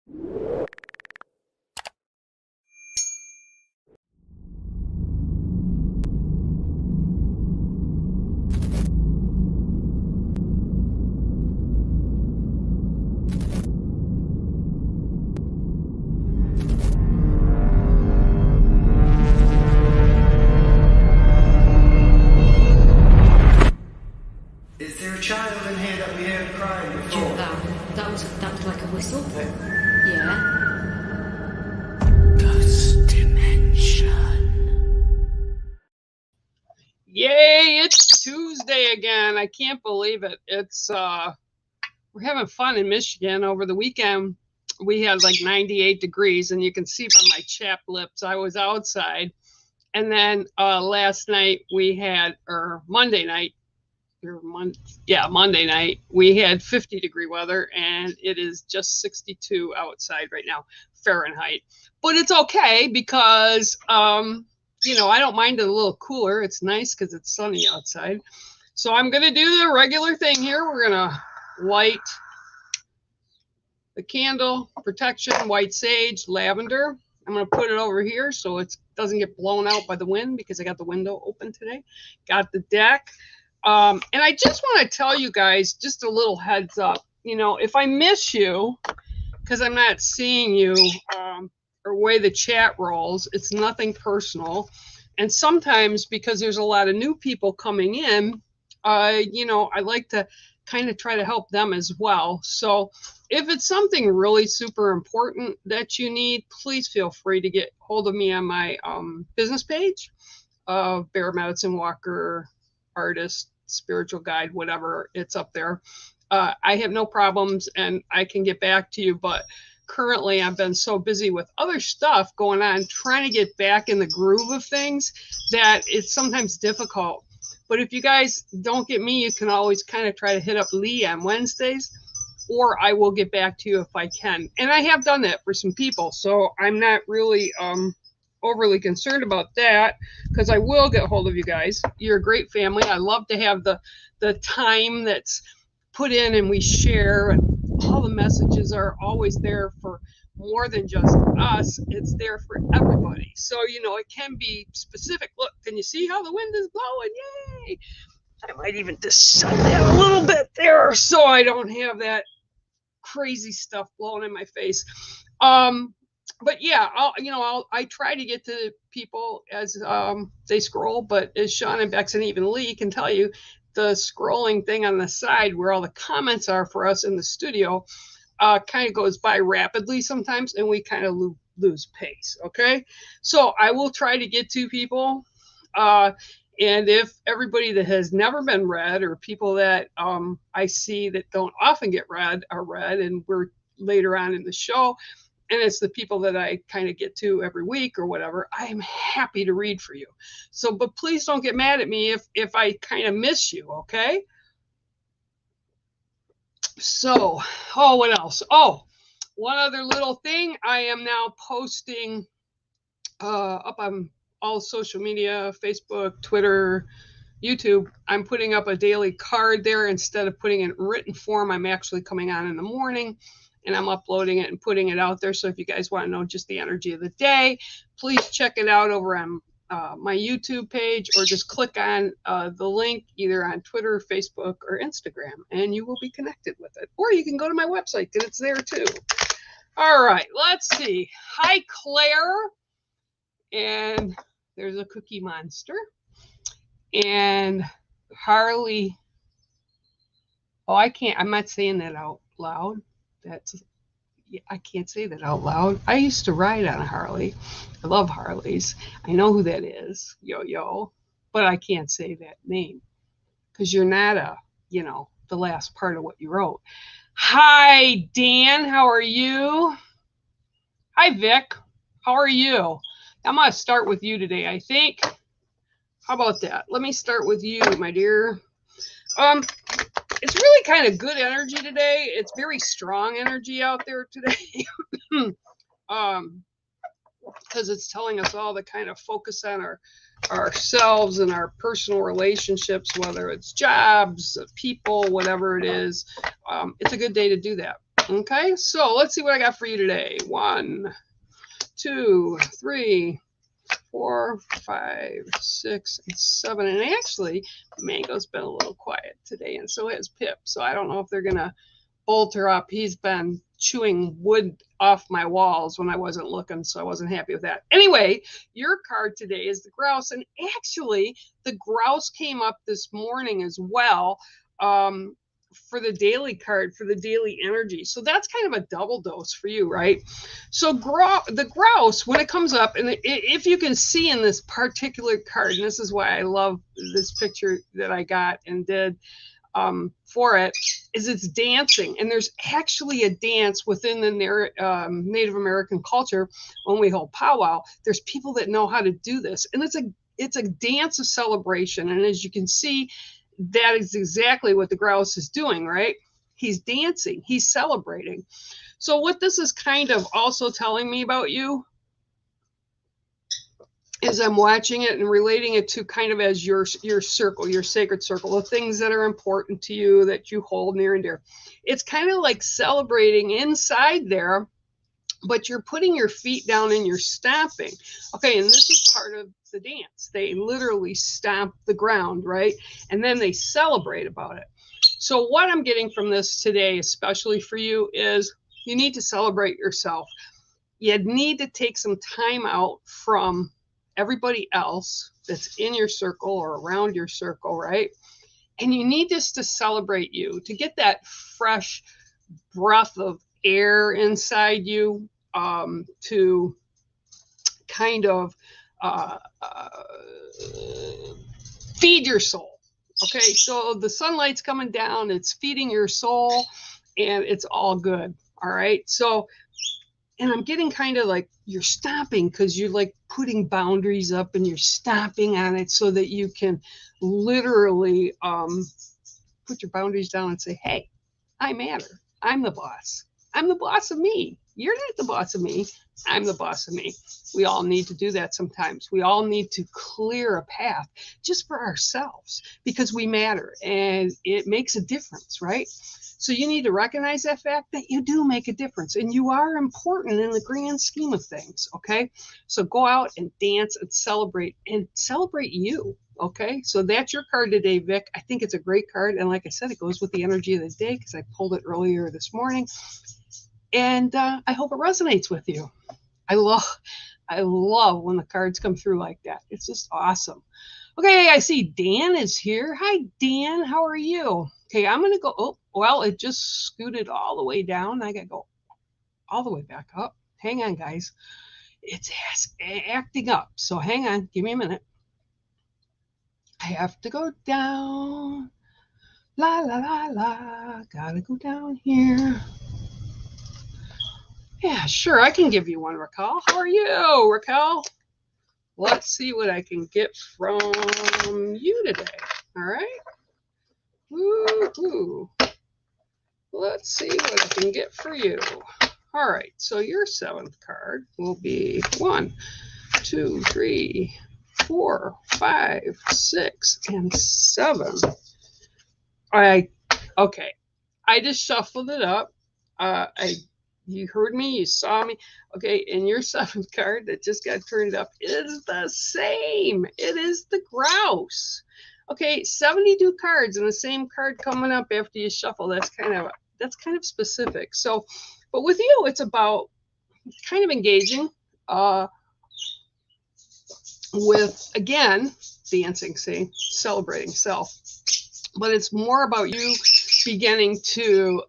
Is there a child in here that we heard crying before? That was like a whistle. Yeah. Ghost dimension. Yay, it's Tuesday again. I can't believe it. It's we're having fun in Michigan. Over the weekend we had like 98 degrees, and you can see by my chapped lips I was outside. And then last night we had, or Monday night, Monday night we had 50-degree weather, and it is just 62 outside right now, Fahrenheit. But it's okay because you know, I don't mind it a little cooler. It's nice because it's sunny outside. So I'm gonna do the regular thing here. We're gonna light the candle, protection, white sage, lavender. I'm gonna put it over here so it doesn't get blown out by the wind because I got the window open today. Got the deck. And I just want to tell you guys just a little heads up. You know, if I miss you because I'm not seeing you, or way the chat rolls, it's nothing personal. And sometimes because there's a lot of new people coming in, you know, I like to kind of try to help them as well. So if it's something really super important that you need, please feel free to get hold of me on my business page of Bear Medicine Walker, artist, spiritual guide, whatever, it's up there. I have no problems and I can get back to you, but currently I've been so busy with other stuff going on, trying to get back in the groove of things, that it's sometimes difficult. But if you guys don't get me, you can always kind of try to hit up Lee on Wednesdays, or I will get back to you if I can. And I have done that for some people, so I'm not really overly concerned about that, because I will get hold of you guys. You're a great family. I love to have the time that's put in and we share, and all the messages are always there for more than just us. It's there for everybody. So, you know, it can be specific. Look, can you see how the wind is blowing? Yay! I might even just shut that a little bit there so I don't have that crazy stuff blowing in my face. But yeah, I try to get to people as they scroll, but as Sean and Bex and even Lee can tell you, the scrolling thing on the side where all the comments are for us in the studio kind of goes by rapidly sometimes, and we kind of lose pace. Okay, so I will try to get to people, and if everybody that has never been read, or people that I see that don't often get read, are read, and we're later on in the show, and it's the people that I kind of get to every week or whatever, I'm happy to read for you. So, but please don't get mad at me if I kind of miss you, okay? So, oh, what else? Oh, one other little thing. I am now posting up on all social media, Facebook, Twitter, YouTube. I'm putting up a daily card there. Instead of putting it in written form, I'm actually coming on in the morning and I'm uploading it and putting it out there. So if you guys want to know just the energy of the day, please check it out over on my YouTube page, or just click on the link either on Twitter, Facebook, or Instagram, and you will be connected with it. Or you can go to my website, because it's there too. All right, let's see. Hi, Claire. And there's a Cookie Monster. And Harley. Oh, I'm not saying that out loud. I can't say that out loud. I used to ride on a Harley. I love Harleys. I know who that is, Yo-Yo, but I can't say that name because you're not the last part of what you wrote. Hi, Dan. How are you? Hi, Vic. How are you? I'm going to start with you today, I think. How about that? Let me start with you, my dear. It's really kind of good energy today. It's very strong energy out there today. Because it's telling us all to kind of focus on ourselves and our personal relationships, whether it's jobs, people, whatever it is. It's a good day to do that. Okay, so let's see what I got for you today. 1, 2, 3, 4, 5, 6, and 7. And actually, Mango's been a little quiet today, and so has Pip. So I don't know if they're gonna bolt her up. He's been chewing wood off my walls when I wasn't looking, so I wasn't happy with that. Anyway, your card today is the grouse, and actually the grouse came up this morning as well, for the daily card, for the daily energy. So that's kind of a double dose for you, right? So the grouse, when it comes up, and if you can see in this particular card, and this is why I love this picture that I got and did for it, is it's dancing. And there's actually a dance within the Native American culture when we hold powwow. There's people that know how to do this, and it's a dance of celebration. And as you can see, that is exactly what the grouse is doing, right? He's dancing, he's celebrating. So what this is kind of also telling me about you is I'm watching it and relating it to kind of as your circle, your sacred circle, the things that are important to you that you hold near and dear. It's kind of like celebrating inside there, but you're putting your feet down and you're stomping. Okay, and this is part of the dance. They literally stomp the ground, right? And then they celebrate about it. So what I'm getting from this today, especially for you, is you need to celebrate yourself. You need to take some time out from everybody else that's in your circle or around your circle, right? And you need just to celebrate you, to get that fresh breath of air inside you, to kind of feed your soul. Okay, so the sunlight's coming down, it's feeding your soul, and it's all good. All right, so, and I'm getting kind of like you're stopping because you're like putting boundaries up and you're stopping on it so that you can literally put your boundaries down and say, hey, I matter. I'm the boss. I'm the boss of me. You're not the boss of me. I'm the boss of me. We all need to do that sometimes. We all need to clear a path just for ourselves because we matter and it makes a difference, right? So you need to recognize that fact that you do make a difference and you are important in the grand scheme of things, okay? So go out and dance and celebrate you, okay? So that's your card today, Vic. I think it's a great card. And like I said, it goes with the energy of the day because I pulled it earlier this morning. And I hope it resonates with you. I love when the cards come through like that. It's just awesome. Okay, I see Dan is here. Hi, Dan. How are you? Okay, I'm going to go. Oh, well, it just scooted all the way down. I got to go all the way back up. Hang on, guys. It's acting up. So hang on. Give me a minute. I have to go down. La, la, la, la. Got to go down here. Yeah, sure. I can give you one, Raquel. How are you, Raquel? Let's see what I can get from you today. All right. Woo-hoo. Let's see what I can get for you. All right. So your seventh card will be 1, 2, 3, 4, 5, 6, and 7. Okay. I just shuffled it up. You heard me, you saw me. Okay, and your seventh card that just got turned up is the same. It is the grouse. Okay, 72 cards and the same card coming up after you shuffle. That's kind of specific. So, but with you, it's about kind of engaging with, again, dancing, see, celebrating self. But it's more about you beginning to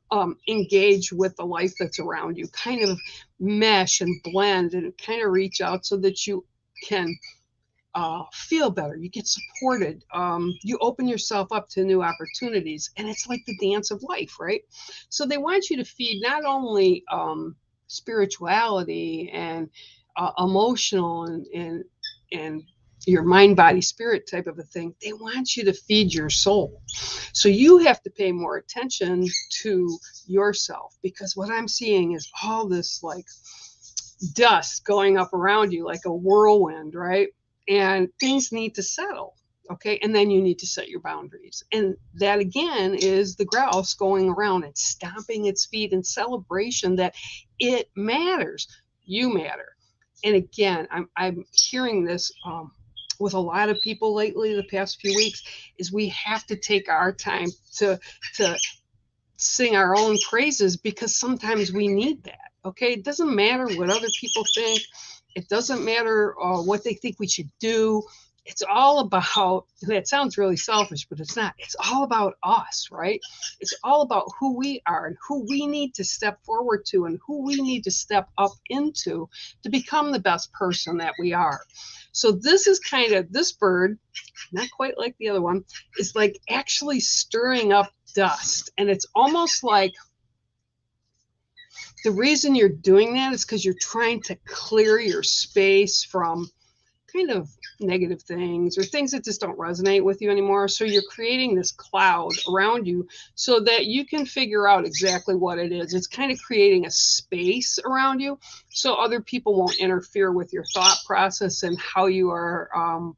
engage with the life that's around you, kind of mesh and blend and kind of reach out so that you can feel better. You get supported. You open yourself up to new opportunities. And it's like the dance of life, right? So they want you to feed not only spirituality and emotional and your mind, body, spirit type of a thing. They want you to feed your soul. So you have to pay more attention to yourself because what I'm seeing is all this like dust going up around you like a whirlwind, right? And things need to settle. Okay, and then you need to set your boundaries. And that again is the grouse going around and stomping its feet in celebration that it matters. You matter. And again, I'm hearing this with a lot of people lately, the past few weeks, is we have to take our time to sing our own praises, because sometimes we need that. Okay, it doesn't matter what other people think. It doesn't matter what they think we should do. It's all about, that sounds really selfish, but it's not. It's all about us, right? It's all about who we are and who we need to step forward to and who we need to step up into to become the best person that we are. So this is kind of, this bird, not quite like the other one, is like actually stirring up dust. And it's almost like the reason you're doing that is because you're trying to clear your space from kind of negative things or things that just don't resonate with you anymore. So you're creating this cloud around you so that you can figure out exactly what it is. It's kind of creating a space around you so other people won't interfere with your thought process and how you are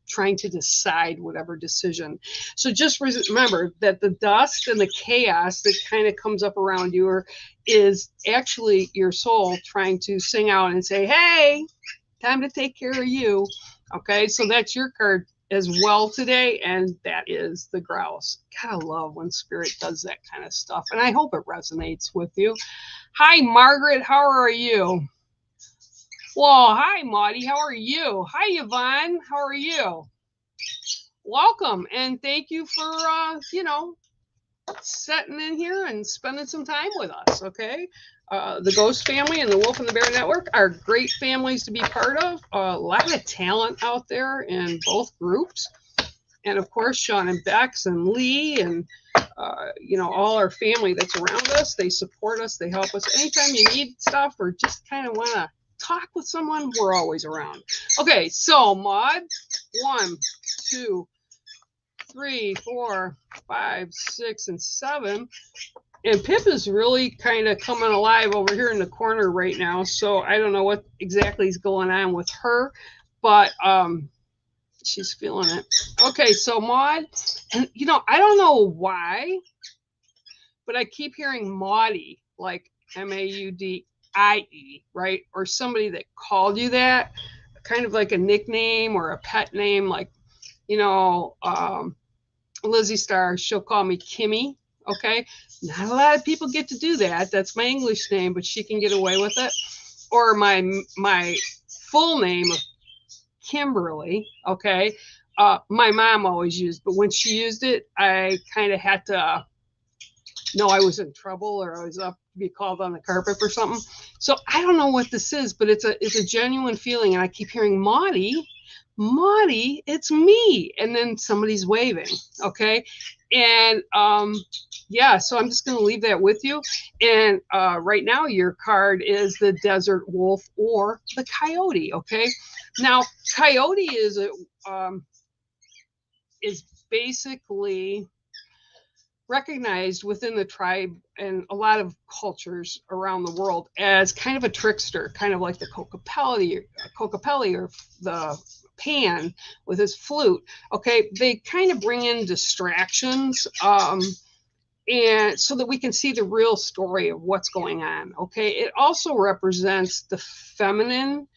trying to decide whatever decision. So just remember that the dust and the chaos that kind of comes up around you is actually your soul trying to sing out and say, hey, time to take care of you. Okay, so that's your card as well today, and that is the grouse. Gotta love when spirit does that kind of stuff, and I hope it resonates with you. Hi, Margaret, how are you? Well, hi, Maudie, how are you? Hi, Yvonne, how are you? Welcome, and thank you for, sitting in here and spending some time with us, okay? The Ghost family and the Wolf and the Bear Network are great families to be part of. A lot of talent out there in both groups. And of course, Sean and Bex and Lee and, all our family that's around us. They support us. They help us. Anytime you need stuff or just kind of want to talk with someone, we're always around. Okay, so Maud, 1, 2, 3, 4, 5, 6, and 7. And Pip is really kind of coming alive over here in the corner right now. So I don't know what exactly is going on with her, but she's feeling it. Okay, so Maud, and I don't know why, but I keep hearing Maudie, like Maudie, right? Or somebody that called you that, kind of like a nickname or a pet name, like, Lizzie Star, she'll call me Kimmy. Okay, not a lot of people get to do that. That's my English name, but she can get away with it. Or my full name of Kimberly. Okay, my mom always used, but when she used it, I kind of had to know I was in trouble or I was up to be called on the carpet for something. So I don't know what this is, but it's a genuine feeling, and I keep hearing Maudie, it's me, and then somebody's waving. Okay, and yeah, so I'm just going to leave that with you. And right now your card is the desert wolf or the coyote. Okay, now coyote is basically recognized within the tribe and a lot of cultures around the world as kind of a trickster, kind of like the Kokopelli or the Pan with his flute. Okay, they kind of bring in distractions and so that we can see the real story of what's going on. Okay, it also represents the feminine,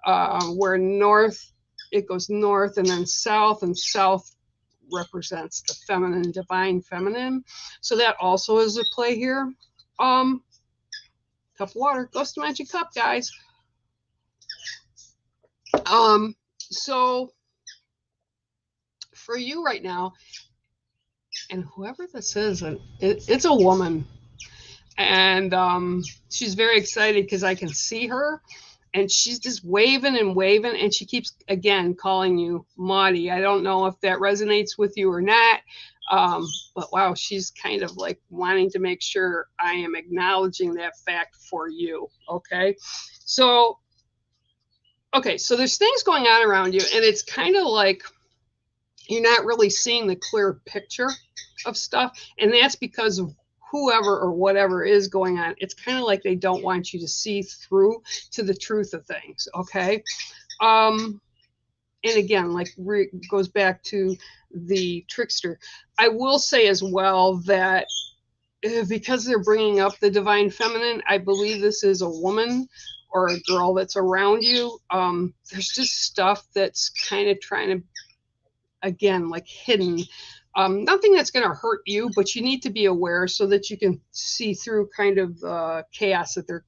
where north, it goes north, and then south, and south represents the feminine, divine feminine. So that also is a play here. Cup of water, Ghost Dimension cup, guys. So for you right now, and whoever this is, it's a woman, and she's very excited because I can see her, and she's just waving and waving, and she keeps again calling you Maudie. I don't know if that resonates with you or not, but wow, she's kind of like wanting to make sure I am acknowledging that fact for you. Okay, so there's things going on around you, and it's kind of like you're not really seeing the clear picture of stuff, and that's because of whoever or whatever is going on. It's kind of like they don't want you to see through to the truth of things. Okay, and again, like goes back to the trickster. I will say as well that because they're bringing up the divine feminine, I believe this is a woman or a girl that's around you. There's just stuff that's kind of trying to, again, like hidden. Nothing that's going to hurt you, but you need to be aware so that you can see through kind of chaos that they're,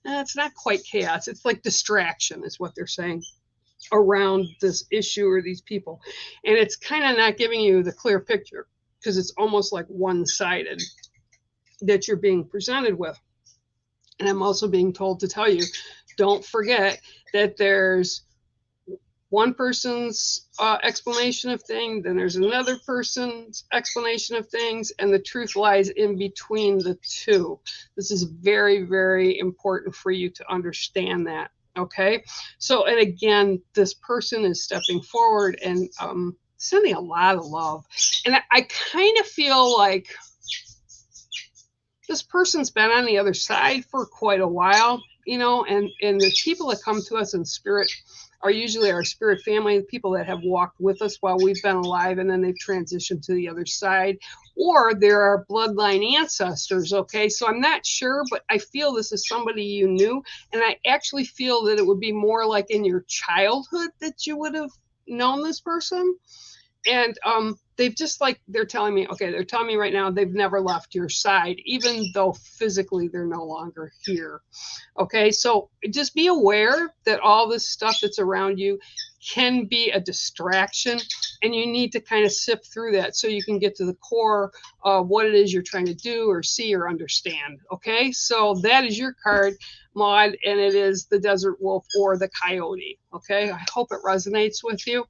it's not quite chaos. It's like distraction is what they're saying around this issue or these people. And it's kind of not giving you the clear picture because it's almost like one-sided that you're being presented with. And I'm also being told to tell you, don't forget that there's one person's explanation of things, then there's another person's explanation of things, and the truth lies in between the two. This is very, very important for you to understand that, okay? So, and again, this person is stepping forward and sending a lot of love. And I kind of feel like this person's been on the other side for quite a while, you know, and the people that come to us in spirit are usually our spirit family, the people that have walked with us while we've been alive, and then they've transitioned to the other side, or there are bloodline ancestors, okay? So I'm not sure, but I feel this is somebody you knew, and I actually feel that it would be more like in your childhood that you would have known this person. And they've just like, they're telling me right now they've never left your side, even though physically they're no longer here. Okay, so just be aware that all this stuff that's around you can be a distraction, and you need to kind of sift through that so you can get to the core of what it is you're trying to do or see or understand. Okay, so that is your card, Maud, and it is the Desert Wolf or the Coyote. Okay, I hope it resonates with you.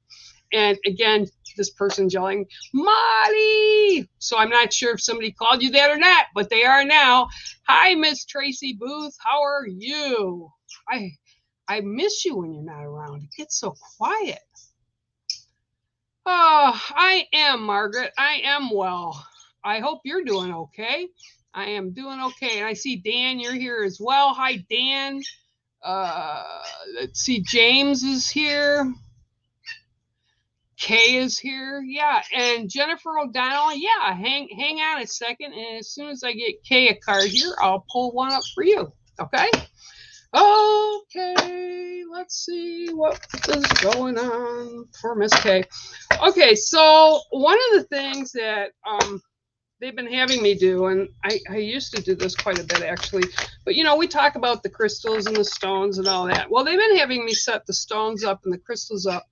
And again, this person's yelling, Marty! So I'm not sure if somebody called you that or not, but they are now. Hi, Miss Tracy Booth. How are you? I miss you when you're not around. It gets so quiet. Oh, I am, Margaret. I am well. I hope you're doing okay. I am doing okay. And I see Dan, you're here as well. Hi, Dan. Let's see, James is here. Kay is here, yeah, and Jennifer O'Donnell, yeah, hang on a second, and as soon as I get Kay a card here, I'll pull one up for you, okay? Okay, let's see what is going on for Miss Kay. Okay, so one of the things that they've been having me do, and I used to do this quite a bit actually, but you know, we talk about the crystals and the stones and all that. Well, they've been having me set the stones up and the crystals up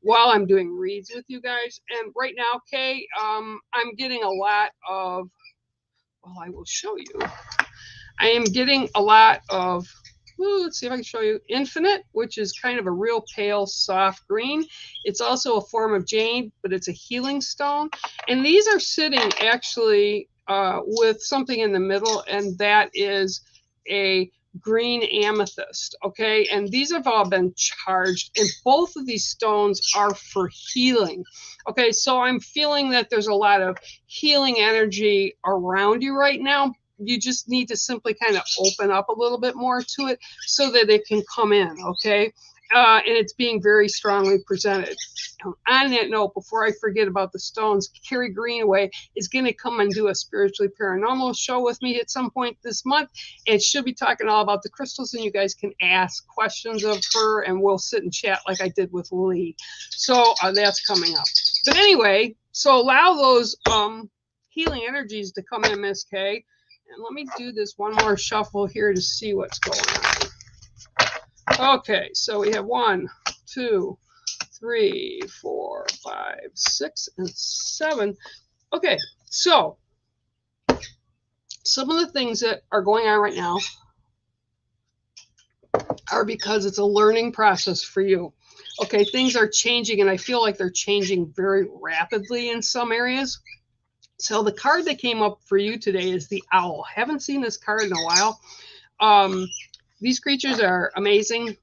while I'm doing reads with you guys. And right now, Kay, I'm getting a lot of, well, I will show you. I am getting a lot of, let's see if I can show you, Infinite, which is kind of a real pale, soft green. It's also a form of jade, but it's a healing stone. And these are sitting actually with something in the middle, and that is a green amethyst, okay? And these have all been charged, and both of these stones are for healing, okay? So I'm feeling that there's a lot of healing energy around you right now. You just need to simply kind of open up a little bit more to it so that it can come in, okay? And it's being very strongly presented. On that note, before I forget about the stones, Carrie Greenaway is going to come and do a Spiritually Paranormal show with me at some point this month, and she'll be talking all about the crystals, and you guys can ask questions of her, and we'll sit and chat like I did with Lee. So that's coming up. But anyway, so allow those healing energies to come in, Miss Kay. And let me do this one more shuffle here to see what's going on. Okay, so we have 1, 2, 3, 4, 5, 6, and 7. Okay, so some of the things that are going on right now are because it's a learning process for you. Okay, things are changing, and I feel like they're changing very rapidly in some areas. So the card that came up for you today is the owl. Haven't seen this card in a while. These creatures are amazing,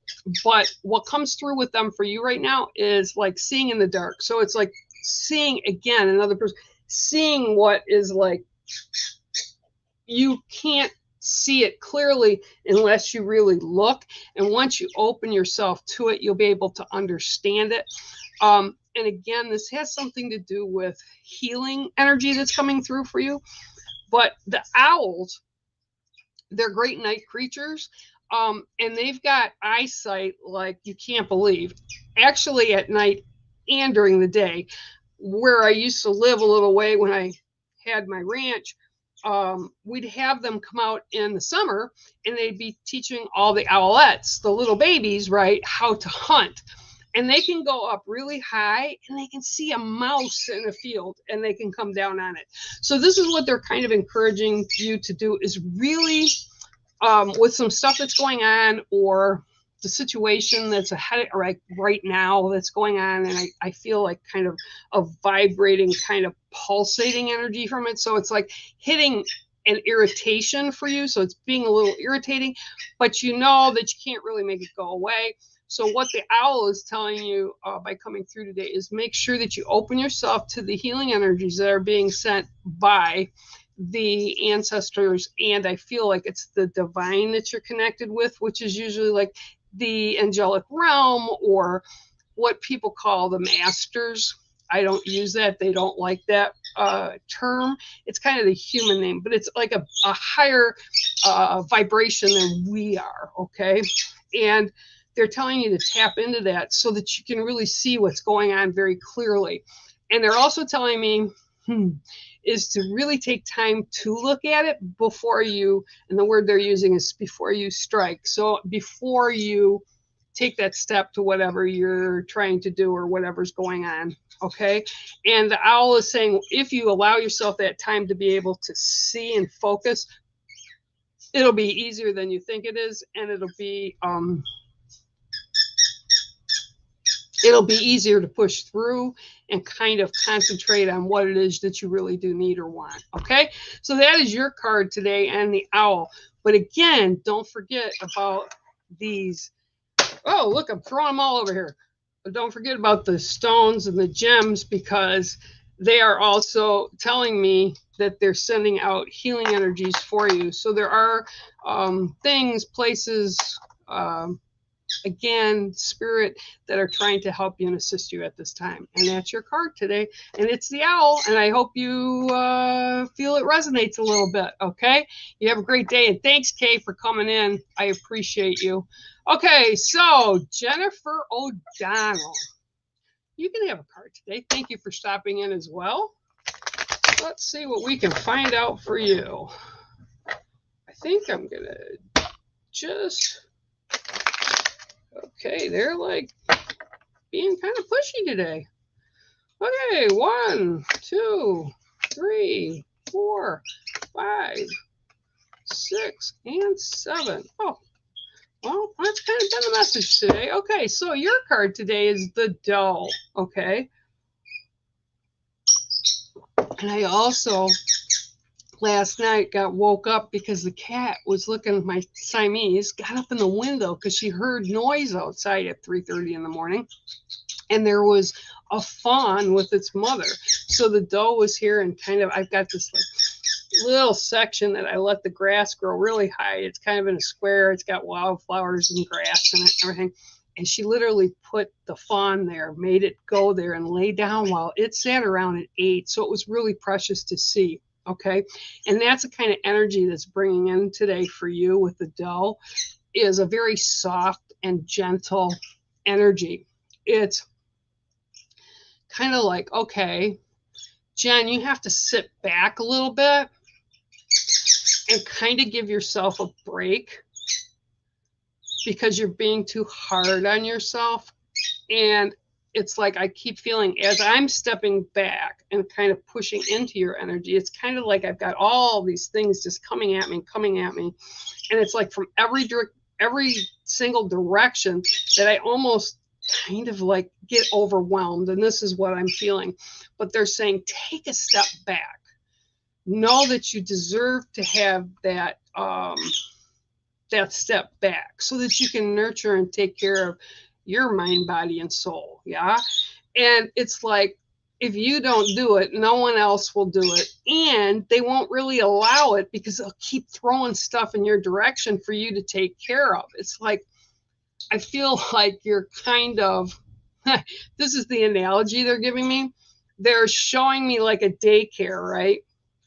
but what comes through with them for you right now is like seeing in the dark. So it's like seeing, again, another person, seeing what is like, you can't see it clearly unless you really look. And once you open yourself to it, you'll be able to understand it. And again, this has something to do with healing energy that's coming through for you. But the owls, they're great night creatures. And they've got eyesight like you can't believe. Actually, at night and during the day, where I used to live a little way when I had my ranch, we'd have them come out in the summer and they'd be teaching all the owlettes, the little babies, right, how to hunt. And they can go up really high and they can see a mouse in a field and they can come down on it. So this is what they're kind of encouraging you to do, is really with some stuff that's going on, or the situation that's ahead right now that's going on. And I feel like kind of a vibrating, kind of pulsating energy from it. So it's like hitting an irritation for you. So it's being a little irritating, but you know that you can't really make it go away. So what the owl is telling you by coming through today is make sure that you open yourself to the healing energies that are being sent by the ancestors. And I feel like it's the divine that you're connected with, which is usually like the angelic realm, or what people call the masters. I don't use that. They don't like that term. It's kind of the human name, but it's like a higher vibration than we are, okay? And they're telling you to tap into that so that you can really see what's going on very clearly. And they're also telling me is to really take time to look at it before you, and the word they're using is before you strike. So before you take that step to whatever you're trying to do or whatever's going on, okay? And the owl is saying if you allow yourself that time to be able to see and focus, it'll be easier than you think it is, and it'll be easier to push through and kind of concentrate on what it is that you really do need or want, okay? So that is your card today, and the owl. But again, don't forget about these. Oh, look, I'm throwing them all over here. But don't forget about the stones and the gems, because they are also telling me that they're sending out healing energies for you. So there are things, places, again, spirit, that are trying to help you and assist you at this time. And that's your card today. And it's the owl. And I hope you feel it resonates a little bit. Okay. You have a great day. And thanks, Kay, for coming in. I appreciate you. Okay. So Jennifer O'Donnell, you can have a card today. Thank you for stopping in as well. Let's see what we can find out for you. I think I'm going to just... Okay, they're like being kind of pushy today. Okay, 1, 2, 3, 4, 5, 6, and 7. Oh, well, that's kind of been the message today. Okay, so your card today is the doe. Okay. And I also last night got woke up because the cat was looking, my Siamese got up in the window because she heard noise outside at 3:30 in the morning, and there was a fawn with its mother. So the doe was here, and kind of I've got this like little section that I let the grass grow really high. It's kind of in a square. It's got wildflowers and grass in it and everything. And she literally put the fawn there, made it go there and lay down while it sat around and ate. So it was really precious to see. Okay. And that's the kind of energy that's bringing in today for you with the doe, is a very soft and gentle energy. It's kind of like, okay, Jen, you have to sit back a little bit and kind of give yourself a break, because you're being too hard on yourself. And it's like I keep feeling as I'm stepping back and kind of pushing into your energy, it's kind of like I've got all these things just coming at me. And it's like from every single direction that I almost kind of like get overwhelmed. And this is what I'm feeling. But they're saying, take a step back. Know that you deserve to have that step back so that you can nurture and take care of your mind, body, and soul. Yeah. And it's like, if you don't do it, no one else will do it. And they won't really allow it because they'll keep throwing stuff in your direction for you to take care of. It's like, I feel like you're kind of This is the analogy they're giving me. They're showing me like a daycare, right?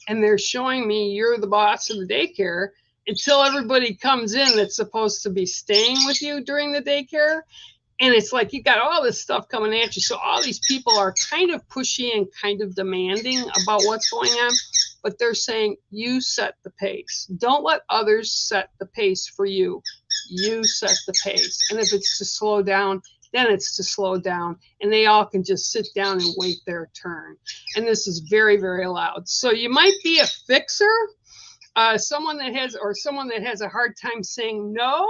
And they're showing me you're the boss of the daycare until everybody comes in that's supposed to be staying with you during the daycare. And it's like you got all this stuff coming at you. So all these people are kind of pushy and kind of demanding about what's going on. But they're saying you set the pace. Don't let others set the pace for you. You set the pace. And if it's to slow down, then it's to slow down. And they all can just sit down and wait their turn. And this is very, very loud. So you might be a fixer, someone that has a hard time saying no.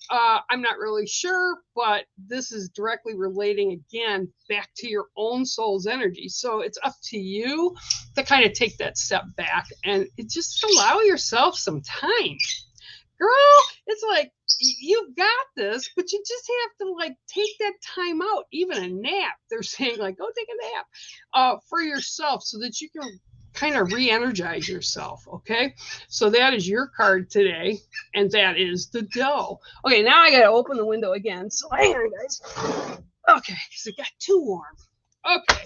I'm not really sure, but this is directly relating again back to your own soul's energy. So it's up to you to kind of take that step back and just allow yourself some time. Girl, it's like you've got this, but you just have to like take that time out, even a nap. They're saying like, go take a nap for yourself so that you can kind of re-energize yourself. Okay, so that is your card today, and that is the dough. Okay, now I gotta open the window again, so hang on, guys. Okay, because it got too warm. Okay,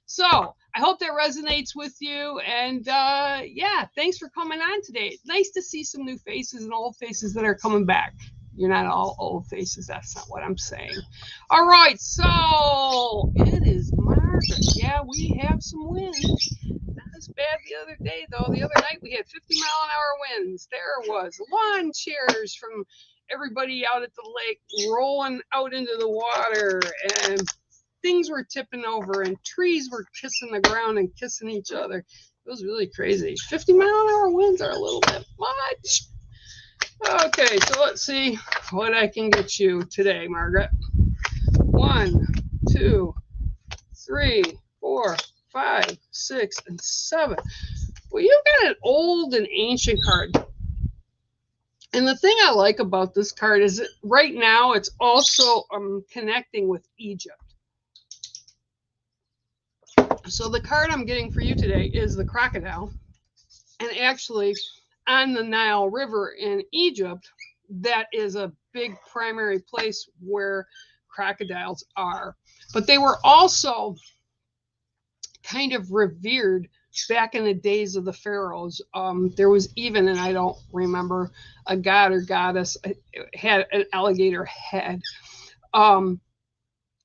so I hope that resonates with you, and yeah, thanks for coming on today. It's nice to see some new faces and old faces that are coming back. You're not all old faces. That's not what I'm saying. All right, so it is Margaret. Yeah, we have some wind. Not as bad the other day, though. The other night we had 50-mile-an-hour winds. There was lawn chairs from everybody out at the lake rolling out into the water, and things were tipping over, and trees were kissing the ground and kissing each other. It was really crazy. 50-mile-an-hour winds are a little bit much. Okay, so let's see what I can get you today, Margaret. 1, 2, 3, 4, 5, 6, and 7. Well, you've got an old and ancient card. And the thing I like about this card is that right now it's also connecting with Egypt. So the card I'm getting for you today is the crocodile. And actually, on the Nile River in Egypt, that is a big primary place where crocodiles are. But they were also kind of revered back in the days of the pharaohs. There was even, and I don't remember, a god or goddess had an alligator head.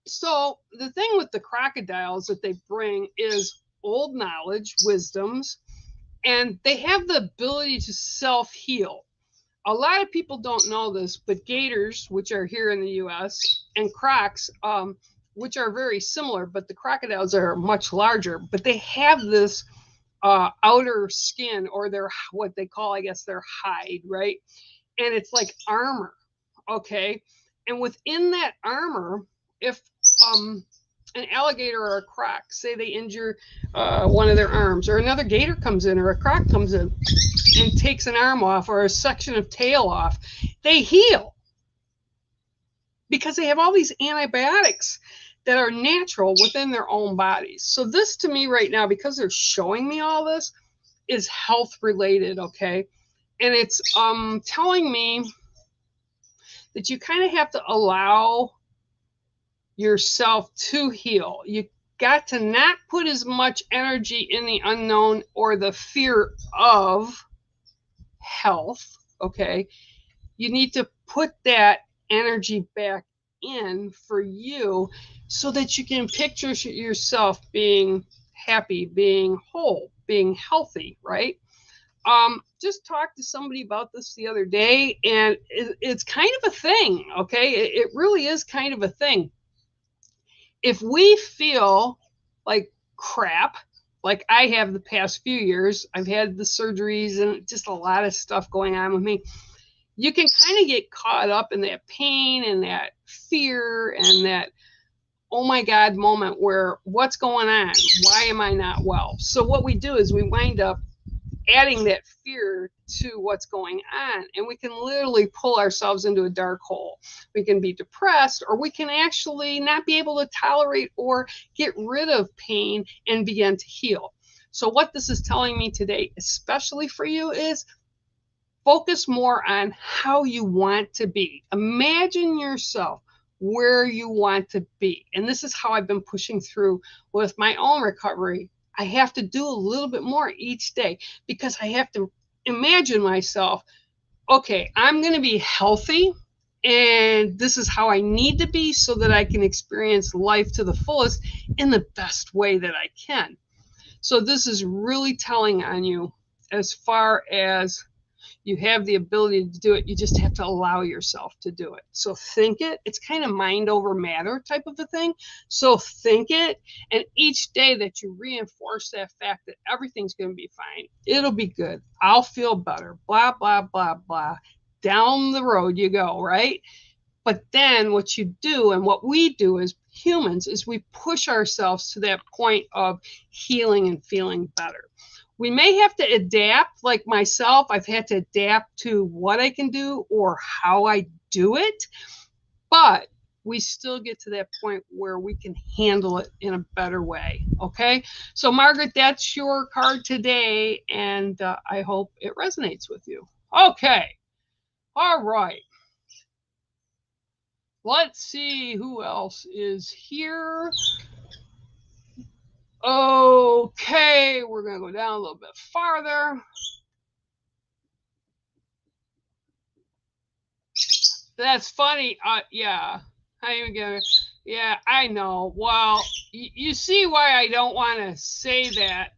So the thing with the crocodiles that they bring is old knowledge, wisdoms, and they have the ability to self-heal. A lot of people don't know this, but gators, which are here in the U.S., and crocs, which are very similar, but the crocodiles are much larger, but they have this outer skin, or their, what they call, I guess, their hide, right? And it's like armor, okay? And within that armor, if an alligator or a croc, say they injure one of their arms, or another gator comes in, or a croc comes in and takes an arm off or a section of tail off, they heal because they have all these antibiotics that are natural within their own bodies. So this, to me right now, because they're showing me all this, is health related, okay? And it's telling me that you kind of have to allow yourself to heal. You got to not put as much energy in the unknown or the fear of health, okay? You need to put that energy back in for you so that you can picture yourself being happy, being whole, being healthy, right? Just talked to somebody about this the other day, and it's kind of a thing, okay? It really is kind of a thing. If we feel like crap, like I have the past few years, I've had the surgeries and just a lot of stuff going on with me, you can kind of get caught up in that pain and that fear and that, oh my God moment where what's going on? Why am I not well? So what we do is we wind up adding that fear to what's going on, and we can literally pull ourselves into a dark hole. We can be depressed, or we can actually not be able to tolerate or get rid of pain and begin to heal. So what this is telling me today, especially for you, is focus more on how you want to be. Imagine yourself where you want to be. And this is how I've been pushing through with my own recovery. I have to do a little bit more each day because I have to imagine myself, okay, I'm going to be healthy, and this is how I need to be so that I can experience life to the fullest in the best way that I can. So this is really telling on you as far as you have the ability to do it. You just have to allow yourself to do it. So think it. It's kind of mind over matter type of a thing. So think it. And each day that you reinforce that fact that everything's going to be fine, it'll be good. I'll feel better. Blah, blah, blah, blah. Down the road you go, right? But then what you do and what we do as humans is we push ourselves to that point of healing and feeling better. We may have to adapt, like myself, I've had to adapt to what I can do or how I do it, but we still get to that point where we can handle it in a better way, okay? So Margaret, that's your card today, and I hope it resonates with you. Okay, all right. Let's see who else is here. Okay, we're going to go down a little bit farther. That's funny. Yeah. Yeah, I know. Well, you see why I don't want to say that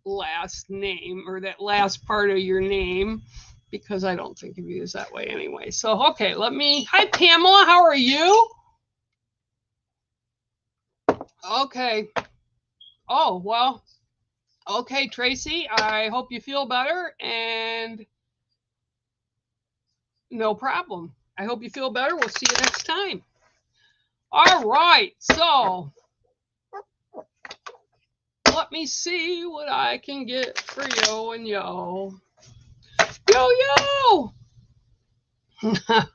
last name or that last part of your name, because I don't think of you as that way anyway. So, okay, hi, Pamela. How are you? Okay. Oh, well, okay, Tracy, I hope you feel better, and no problem. I hope you feel better. We'll see you next time. All right, so let me see what I can get for yo and yo. Yo, yo!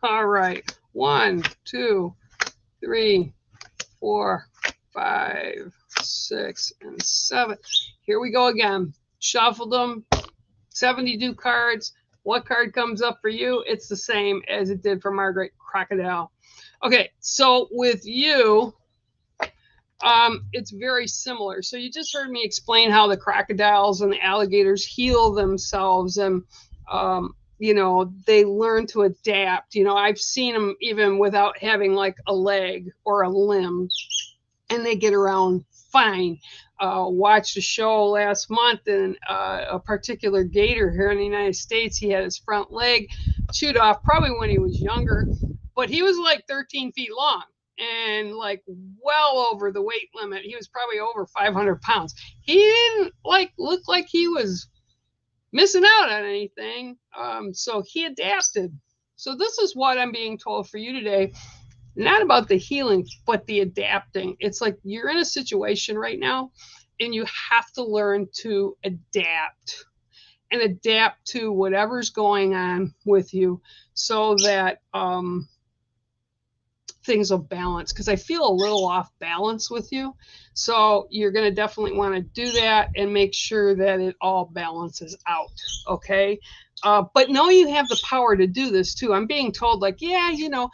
All right, 1, 2, 3, 4, 5, 6, and 7. Here we go again. Shuffled them, 72 cards. What card comes up for you? It's the same as it did for Margaret, Crocodile. Okay, so with you, it's very similar. So you just heard me explain how the crocodiles and the alligators heal themselves, and you know, they learn to adapt. You know, I've seen them even without having like a leg or a limb, and they get around fine. Watched a show last month, and a particular gator here in the United States, he had his front leg chewed off probably when he was younger, but he was like 13 feet long and like well over the weight limit. He was probably over 500 pounds. He didn't like look like he was missing out on anything. So he adapted. So this is what I'm being told for you today. Not about the healing, but the adapting. It's like you're in a situation right now and you have to learn to adapt and adapt to whatever's going on with you so that things will balance, because I feel a little off balance with you. So you're going to definitely want to do that and make sure that it all balances out. Okay. But know you have the power to do this too. I'm being told like, yeah, you know,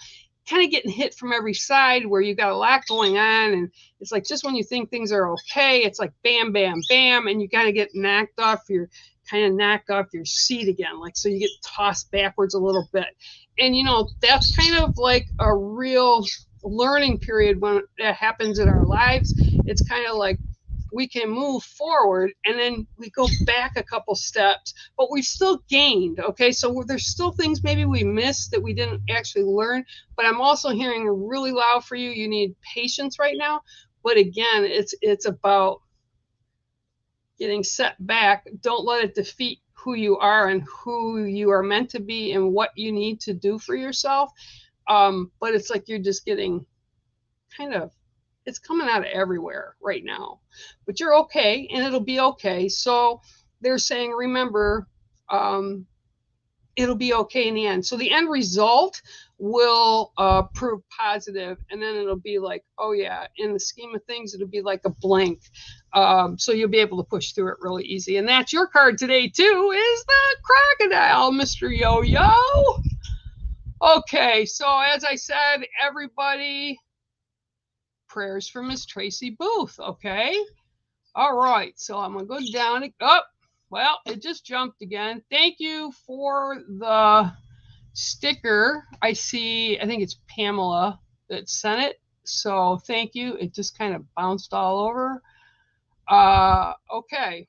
kind of getting hit from every side where you got a lot going on, and it's like just when you think things are okay, it's like bam, bam, bam, and you kind of get knocked off your seat again, like so you get tossed backwards a little bit. And you know, that's kind of like a real learning period when that happens in our lives. It's kind of like we can move forward and then we go back a couple steps, but we've still gained. Okay, so there's still things maybe we missed that we didn't actually learn, but I'm also hearing really loud for you. You need patience right now, but again, it's about getting set back. Don't let it defeat who you are and who you are meant to be and what you need to do for yourself. But it's like you're just getting kind of, it's coming out of everywhere right now, but you're okay and it'll be okay. So they're saying, remember, it'll be okay in the end. So the end result will prove positive, and then it'll be like, oh yeah, in the scheme of things, it'll be like a blank. So you'll be able to push through it really easy. And that's your card today too, is the crocodile, Mr. Yo-Yo. Okay, so as I said, everybody, prayers for Miss Tracy Booth, okay? All right, so I'm going to go down. Oh, well, it just jumped again. Thank you for the sticker. I see, I think it's Pamela that sent it. So thank you. It just kind of bounced all over. Okay.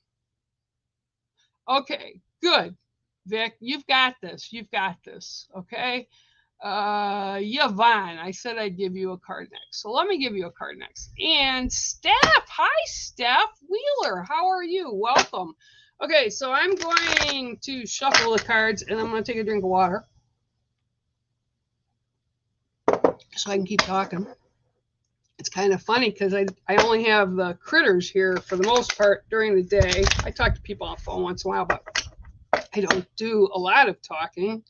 Okay, good. Vic, you've got this. You've got this. Okay. Yvonne, I said I'd give you a card next. So let me give you a card next. And Steph, hi Steph Wheeler, how are you? Welcome. Okay, so I'm going to shuffle the cards and I'm going to take a drink of water so I can keep talking. It's kind of funny because I only have the critters here for the most part during the day. I talk to people on the phone once in a while, but I don't do a lot of talking.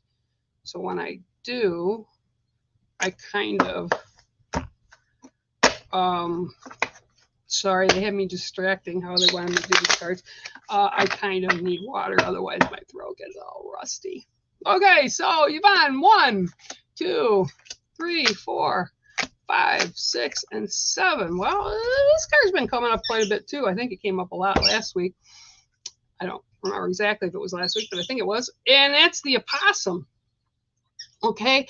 So when I do, I kind of, sorry, they had me distracting how they wanted me to do these cards. I kind of need water, otherwise my throat gets all rusty. Okay, so Yvonne, 1, 2, 3, 4, 5, 6, and 7. Well, this card's been coming up quite a bit too. I think it came up a lot last week. I don't remember exactly if it was last week, but I think it was. And that's the opossum. Okay,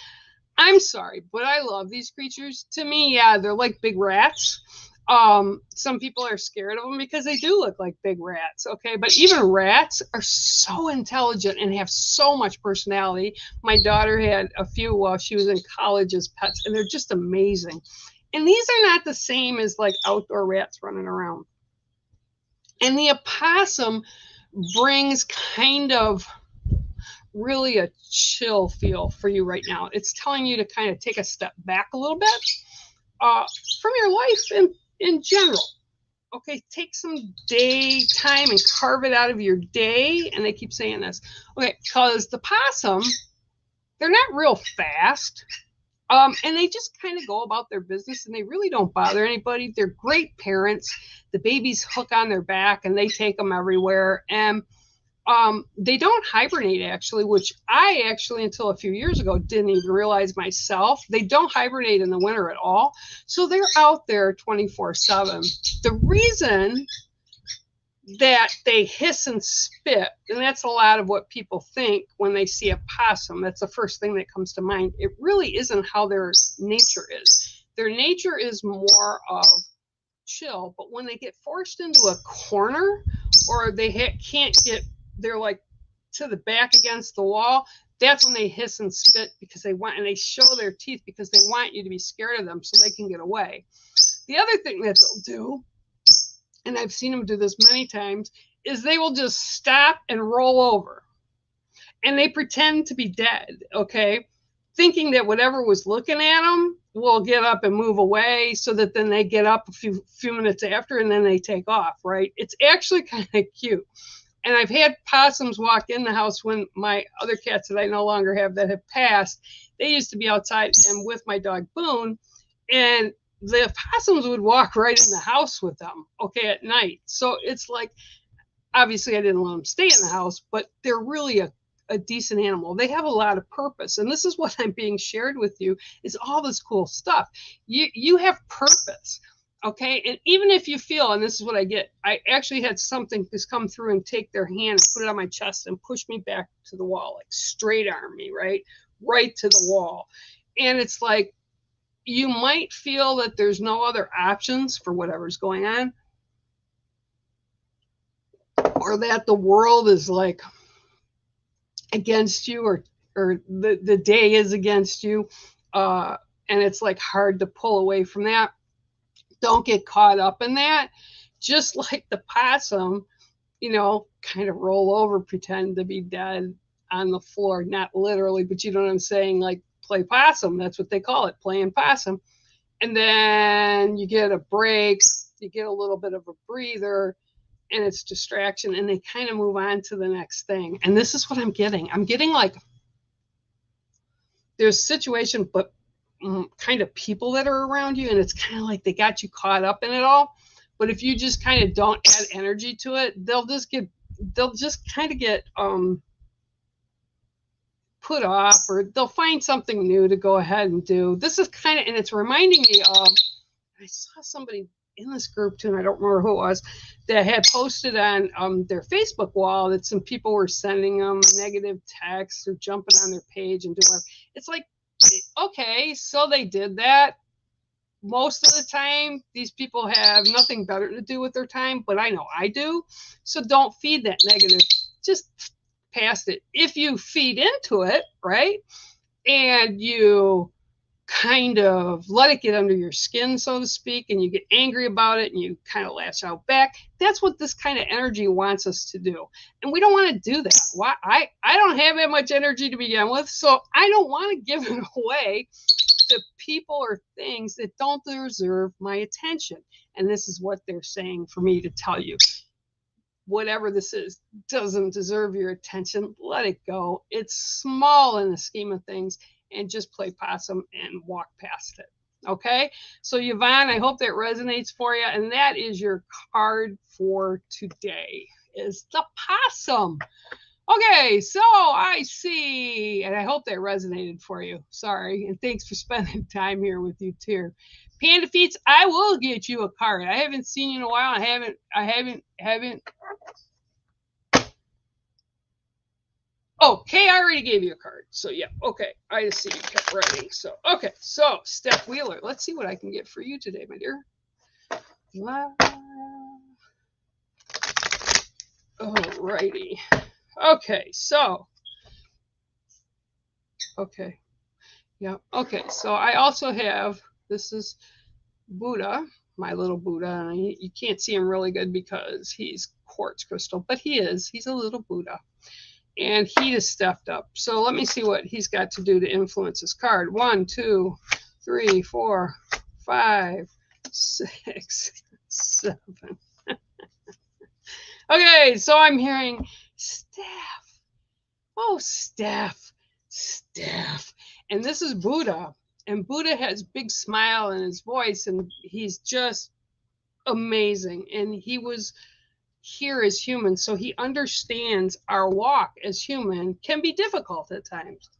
I'm sorry, but I love these creatures. To me, yeah, they're like big rats. Some people are scared of them because they do look like big rats, okay? But even rats are so intelligent and have so much personality. My daughter had a few while she was in college as pets, and they're just amazing. And these are not the same as like outdoor rats running around. And the opossum brings kind of really a chill feel for you right now. It's telling you to kind of take a step back a little bit from your life in general. Okay, take some day time and carve it out of your day. And they keep saying this. Okay, because the possum, they're not real fast. And they just kind of go about their business and they really don't bother anybody. They're great parents. The babies hook on their back and they take them everywhere. And they don't hibernate, actually, which I actually, until a few years ago, didn't even realize myself. They don't hibernate in the winter at all. So they're out there 24/7. The reason that they hiss and spit, and that's a lot of what people think when they see a possum. That's the first thing that comes to mind. It really isn't how their nature is. Their nature is more of chill, but when they get forced into a corner or they can't get, they're like to the back against the wall, that's when they hiss and spit because they want, and they show their teeth because they want you to be scared of them so they can get away. The other thing that they'll do, and I've seen them do this many times, is they will just stop and roll over and they pretend to be dead, okay, thinking that whatever was looking at them will get up and move away, so that then they get up a few minutes after and then they take off, right? It's actually kind of cute. And I've had possums walk in the house when my other cats that I no longer have that have passed, they used to be outside and with my dog Boone, and the possums would walk right in the house with them, okay, at night. So it's like, obviously I didn't let them stay in the house, but they're really a decent animal. They have a lot of purpose. And this is what I'm being shared with you, is all this cool stuff. You have purpose. Okay, and even if you feel, and this is what I get, I actually had something just come through and take their hand and put it on my chest and push me back to the wall, like straight arm me, right to the wall. And it's like, you might feel that there's no other options for whatever's going on, or that the world is like against you, or the day is against you, and it's like hard to pull away from that. Don't get caught up in that. Just like the possum, kind of roll over, pretend to be dead on the floor. Not literally, but you know what I'm saying? Like play possum. That's what they call it, playing possum. And then you get a break, you get a little bit of a breather, and it's distraction, and they kind of move on to the next thing. And this is what I'm getting. I'm getting like there's a situation, but kind of people that are around you, and it's kind of like they got you caught up in it all. But if you just kind of don't add energy to it, they'll just kind of get put off, or they'll find something new to go ahead and do. This is kind of, and it's reminding me of, I saw somebody in this group too, and I don't remember who it was, that had posted on their Facebook wall that some people were sending them negative texts or jumping on their page and doing whatever. It's like, okay, so they did that. Most of the time, these people have nothing better to do with their time, but I know I do. So don't feed that negative. Just past it. If you feed into it, right, and you kind of let it get under your skin, so to speak, and you get angry about it and you kind of lash out back, that's what this kind of energy wants us to do. And we don't want to do that. Why? I don't have that much energy to begin with, so I don't want to give it away to people or things that don't deserve my attention. And this is what they're saying for me to tell you. Whatever this is doesn't deserve your attention. Let it go. It's small in the scheme of things, and just play possum and walk past it. Okay? So Yvonne, I hope that resonates for you. And that is your card for today, is the possum. Okay, so I see, and I hope that resonated for you. Sorry, and thanks for spending time here with you too. Panda Feats, I will get you a card. I haven't seen you in a while. I haven't. Oh, Kay, I already gave you a card. So yeah, okay. I just see you kept writing. So okay, so Steph Wheeler, let's see what I can get for you today, my dear. Alrighty. Okay, so okay. Yeah, okay. So I also have, this is Buddha, my little Buddha. And you can't see him really good because he's quartz crystal, but he's a little Buddha. And he has stepped up. So let me see what he's got to do to influence his card. 1, 2, 3, 4, 5, 6, 7. Okay, so I'm hearing staff. Oh, staff. And this is Buddha. And Buddha has big smile in his voice, and he's just amazing. And he was here as human, so he understands our walk as human can be difficult at times.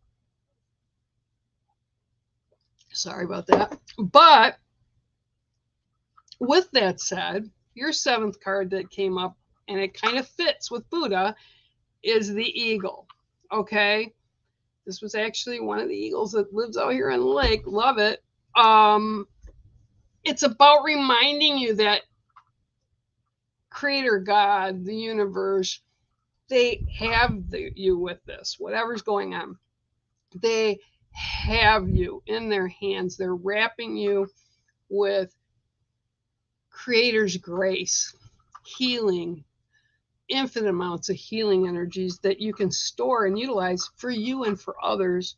Sorry about that. But with that said, your 7th card that came up, and it kind of fits with Buddha, is the eagle. Okay, this was actually one of the eagles that lives out here on the lake. Love it. It's about reminding you that Creator God, the universe, they have you with this, whatever's going on. They have you in their hands. They're wrapping you with Creator's grace, healing, infinite amounts of healing energies that you can store and utilize for you and for others.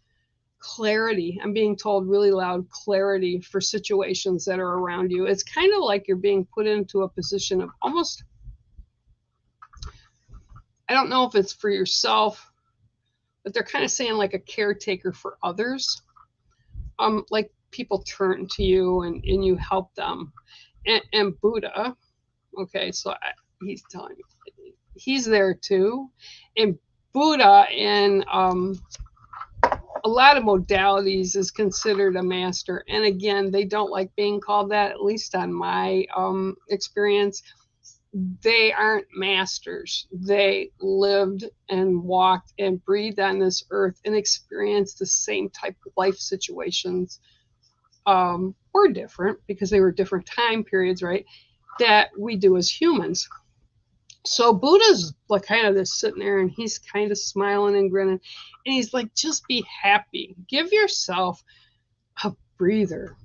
Clarity. I'm being told really loud clarity for situations that are around you. It's kind of like you're being put into a position of almost, I don't know if it's for yourself, but they're kind of saying like a caretaker for others. Like people turn to you and you help them. And Buddha, okay, so he's telling me he's there too. And Buddha in a lot of modalities is considered a master. And again, they don't like being called that, at least on my experience. They aren't masters. They lived and walked and breathed on this earth and experienced the same type of life situations, or different because they were different time periods, right, that we do as humans. So Buddha's like kind of just sitting there, and he's kind of smiling and grinning, and he's like, just be happy. Give yourself a breather.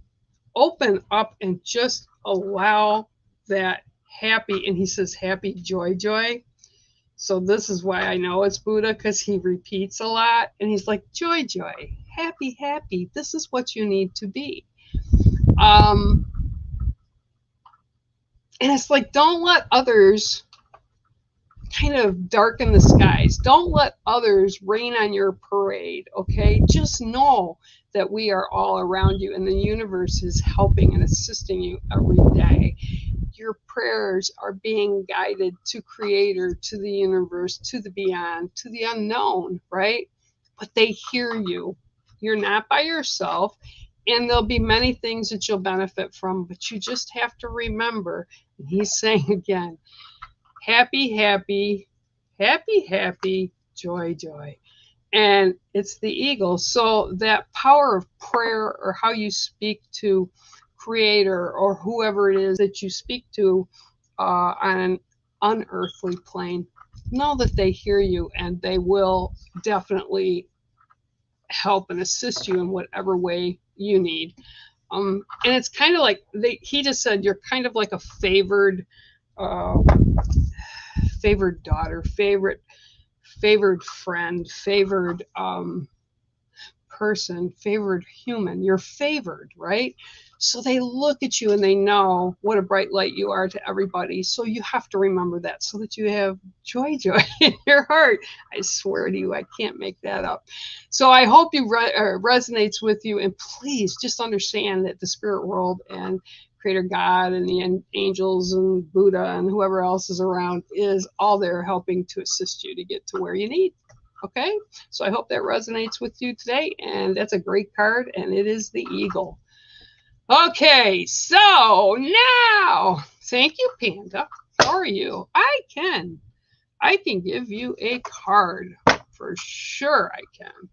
Open up and just allow that happy. And he says happy, joy. So this is why I know it's Buddha, because he repeats a lot. And he's like, joy, happy. This is what you need to be. And it's like, don't let others kind of darken the skies. Don't let others rain on your parade, okay? Just know that we are all around you, and the universe is helping and assisting you every day. Your prayers are being guided to Creator, to the universe, to the beyond, to the unknown, right? But they hear you. You're not by yourself. And there'll be many things that you'll benefit from, but you just have to remember, and he's saying again, happy, happy, happy, happy, joy, joy. And it's the eagle. So that power of prayer, or how you speak to Creator or whoever it is that you speak to on an unearthly plane, know that they hear you and they will definitely help and assist you in whatever way you need. And it's kind of like he just said, you're kind of like a favored daughter, favored friend, favored person, favored human. You're favored, right? So they look at you and they know what a bright light you are to everybody. So you have to remember that, so that you have joy in your heart. I swear to you, I can't make that up. So I hope you resonates with you. And please just understand that the spirit world and Creator God and the angels and Buddha and whoever else is around is all there helping to assist you to get to where you need. Okay, so I hope that resonates with you today. And that's a great card, and it is the eagle. Okay, so now, thank you, Panda. How are you? I can give you a card for sure. I can.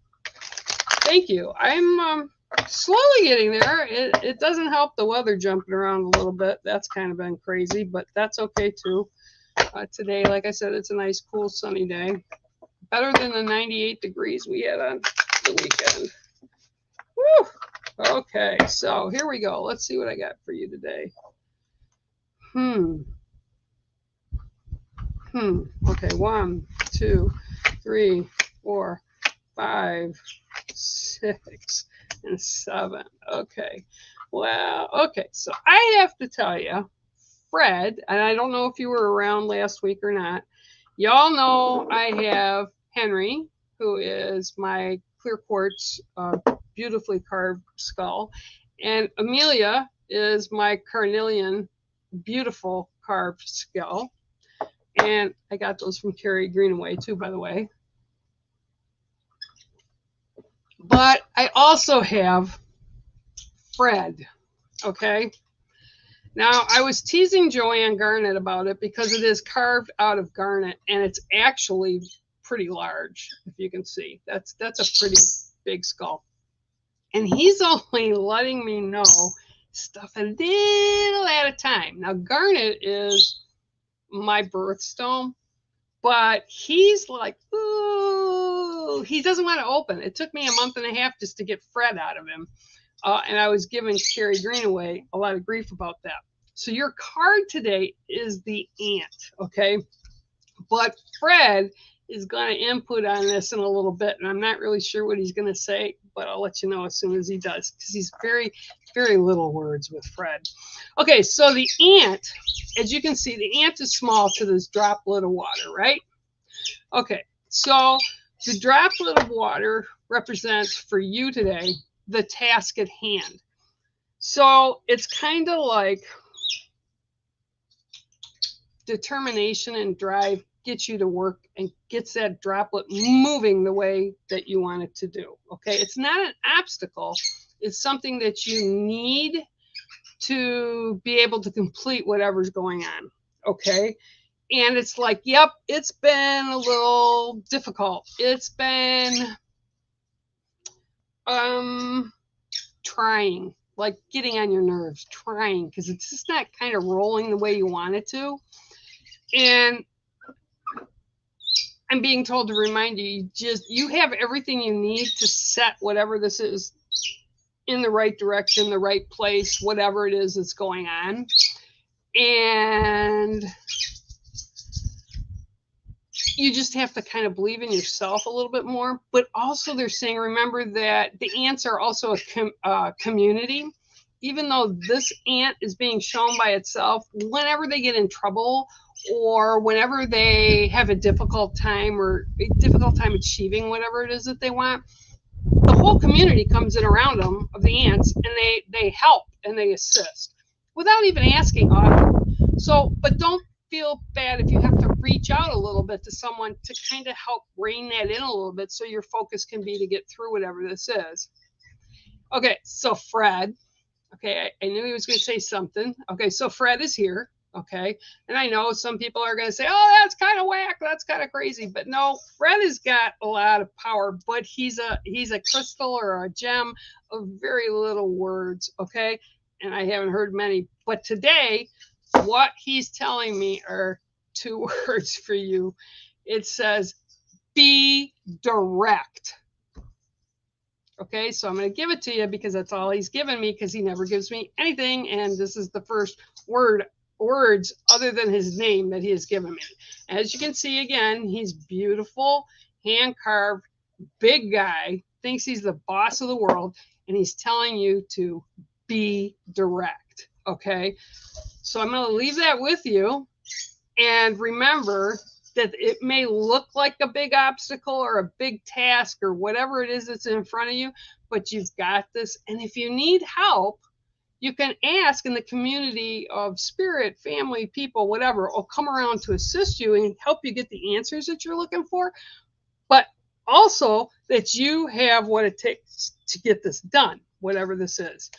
Thank you. I'm slowly getting there. It doesn't help the weather jumping around a little bit. That's kind of been crazy, but that's okay too. Today, like I said, it's a nice, cool, sunny day. Better than the 98 degrees we had on the weekend. Woo! Okay, so here we go. Let's see what I got for you today. Okay, 1, 2, 3, 4, 5, 6, and 7. Okay. Well, okay, so I have to tell you, Fred, and I don't know if you were around last week or not. Y'all know I have Henry, who is my clear quartz, beautifully carved skull, and Amelia is my carnelian, beautiful carved skull. And I got those from Carrie Greenaway too, by the way. But I also have Fred. Okay. Now, I was teasing Joanne Garnett about it because it is carved out of garnet, and it's actually pretty large, if you can see. That's a pretty big skull. And he's only letting me know stuff a little at a time. Now, garnet is my birthstone, but he's like, ooh, he doesn't want to open. It took me a month and a half just to get Fred out of him. And I was giving Carrie Greenaway a lot of grief about that. So your card today is the ant, okay? But Fred is going to input on this in a little bit, and I'm not really sure what he's going to say, but I'll let you know as soon as he does, because he's very, very little words with Fred. Okay, so the ant, as you can see, the ant is small to this droplet of water, right? Okay, so the droplet of water represents for you today the task at hand. So it's kind of like determination and drive gets you to work and gets that droplet moving the way that you want it to do. Okay, it's not an obstacle. It's something that you need to be able to complete whatever's going on. Okay, and it's like, yep, it's been a little difficult. It's been trying, like getting on your nerves, trying, because it's just not kind of rolling the way you want it to. And I'm being told to remind you, you have everything you need to set whatever this is in the right direction, the right place, whatever it is that's going on. And you just have to kind of believe in yourself a little bit more. But also they're saying, remember that the ants are also a community. Even though this ant is being shown by itself, whenever they get in trouble or whenever they have a difficult time achieving whatever it is that they want, the whole community comes in around them of the ants, and they help and they assist without even asking often. So, but don't feel bad if you have to reach out a little bit to someone to kind of help rein that in a little bit, so your focus can be to get through whatever this is. Okay, so Fred. Okay, I knew he was going to say something. Okay, so Fred is here. Okay, and I know some people are going to say, "Oh, that's kind of whack. That's kind of crazy." But no, Fred has got a lot of power. But he's a crystal or a gem of very little words. Okay, and I haven't heard many. But today, what he's telling me are 2 words for you. It says, "Be direct." Okay, so I'm going to give it to you because that's all he's given me, because he never gives me anything. And this is the first words other than his name that he has given me. As you can see, again, he's beautiful, hand carved, big guy, thinks he's the boss of the world, and he's telling you to be direct. Okay, so I'm going to leave that with you. And remember that it may look like a big obstacle or a big task or whatever it is that's in front of you, but you've got this. And if you need help, you can ask, in the community of spirit, family, people, whatever, will come around to assist you and help you get the answers that you're looking for. But also that you have what it takes to get this done, whatever this is.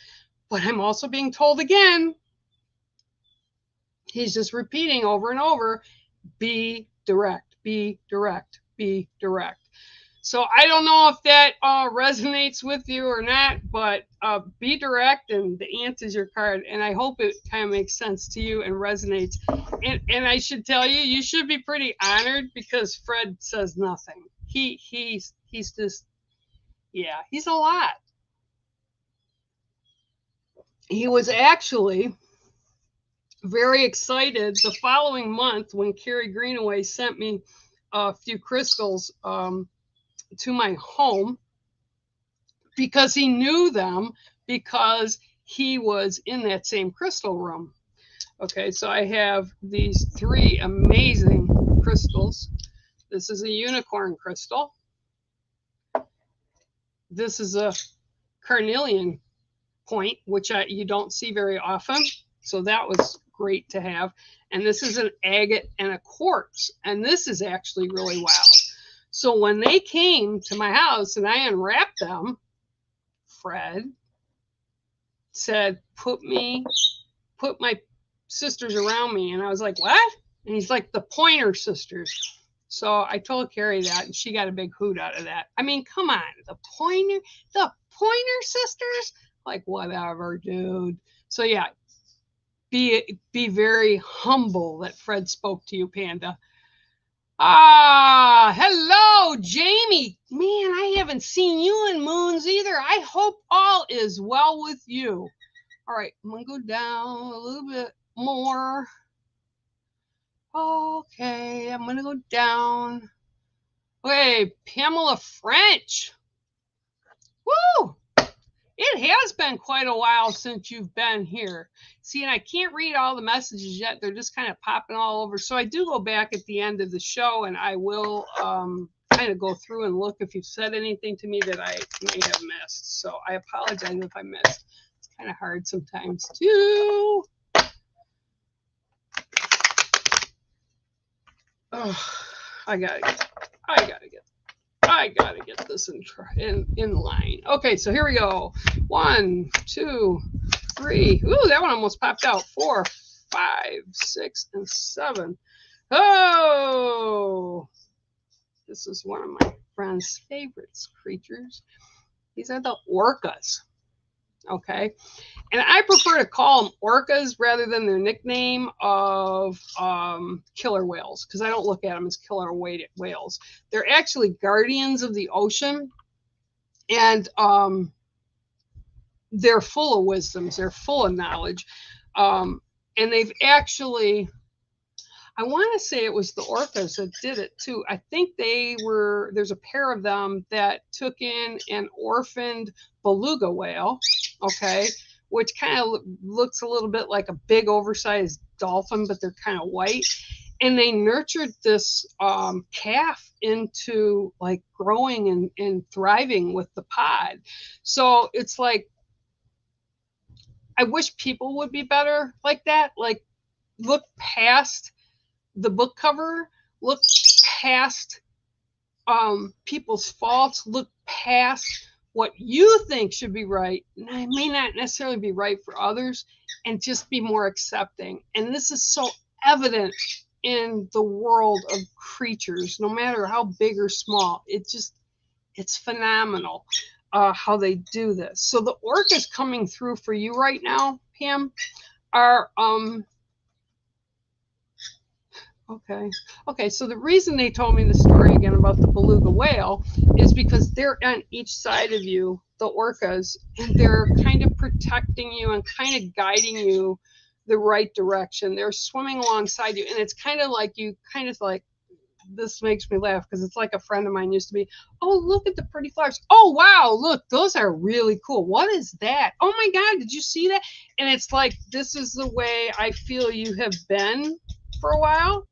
But I'm also being told again, he's just repeating over and over, be direct, be direct, be direct. So I don't know if that resonates with you or not, but be direct, and the ant is your card. And I hope it kind of makes sense to you and resonates. And I should tell you, you should be pretty honored, because Fred says nothing. He's just, yeah, he's a lot. He was actually very excited the following month when Carrie Greenaway sent me a few crystals to my home, because he knew them, because he was in that same crystal room. Okay, so I have these 3 amazing crystals. This is a unicorn crystal. This is a carnelian point, which you don't see very often. So that was great to have. And this is an agate and a quartz. And this is actually really wild. So when they came to my house and I unwrapped them, Fred said, put my sisters around me. And I was like, what? And he's like, the Pointer Sisters. So I told Carrie that, and she got a big hoot out of that. I mean, come on, the Pointer Sisters? Like, whatever, dude. So yeah, be very humble that Fred spoke to you, Panda. Hello, Jamie. Man, I haven't seen you in moons either. I hope all is well with you. All right, I'm going to go down a little bit more. Okay, I'm going to go down. Okay, Pamela French. Woo! It has been quite a while since you've been here. See, and I can't read all the messages yet. They're just kind of popping all over. So I do go back at the end of the show, and I will kind of go through and look if you've said anything to me that I may have missed. So I apologize if I missed. It's kind of hard sometimes too. Oh, I gotta get this in line. Okay, so here we go. 1, 2, 3. Ooh, that one almost popped out. 4, 5, 6, and 7. Oh, this is one of my friend's favorites creatures. These are the orcas. Okay, and I prefer to call them orcas rather than their nickname of killer whales, because I don't look at them as killer whales. They're actually guardians of the ocean, and they're full of wisdoms. They're full of knowledge, and they've actually, I want to say it was the orcas that did it too. I think there's a pair of them that took in an orphaned beluga whale, okay, which kind of looks a little bit like a big oversized dolphin, but they're kind of white. And they nurtured this calf into like growing and thriving with the pod. So it's like, I wish people would be better like that. Like, look past the book cover, look past people's faults, look past what you think should be right may not necessarily be right for others, and just be more accepting. And this is so evident in the world of creatures, no matter how big or small. It's phenomenal how they do this. So the orcas coming through for you right now, Pam, are okay. So the reason they told me the story again about the beluga whale is because they're on each side of you, the orcas, and they're kind of protecting you and kind of guiding you the right direction. They're swimming alongside you, and it's kind of like this makes me laugh because it's like a friend of mine used to be, oh, look at the pretty flowers. Oh, wow, look, those are really cool. What is that? Oh my God, did you see that? And it's like, this is the way I feel you have been for a while.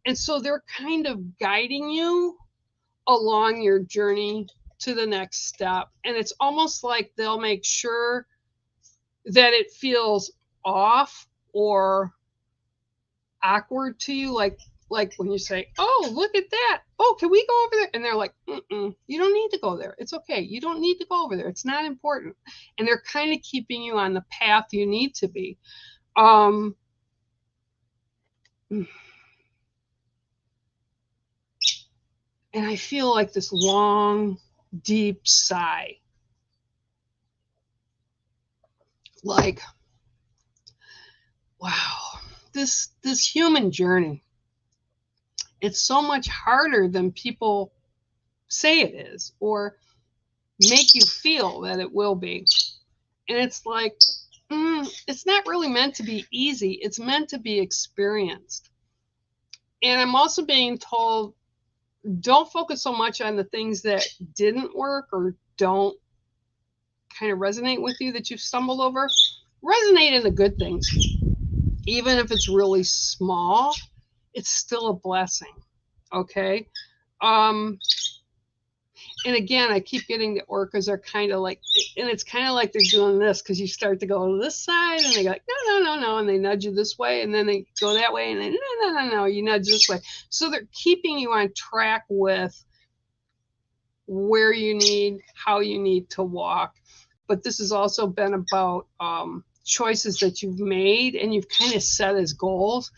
And so they're kind of guiding you along your journey to the next step. And it's almost like they'll make sure that it feels off or awkward to you, like when you say, oh, look at that. Oh, can we go over there? And they're like, you don't need to go there. It's okay. You don't need to go over there. It's not important. And they're kind of keeping you on the path you need to be. And I feel like this long, deep sigh. Like, wow, this human journey, it's so much harder than people say it is or make you feel that it will be. And it's like, it's not really meant to be easy. It's meant to be experienced. And I'm also being told, don't focus so much on the things that didn't work or don't kind of resonate with you that you've stumbled over. Resonate in the good things. Even if it's really small, it's still a blessing. Okay. And again, I keep getting the orcas are kind of like, and it's kind of like they're doing this because you start to go to this side and they go like, no, and they nudge you this way, and then they go that way, and then no, you nudge this way. So they're keeping you on track with where you need, how you need to walk. But this has also been about choices that you've made and you've kind of set as goals.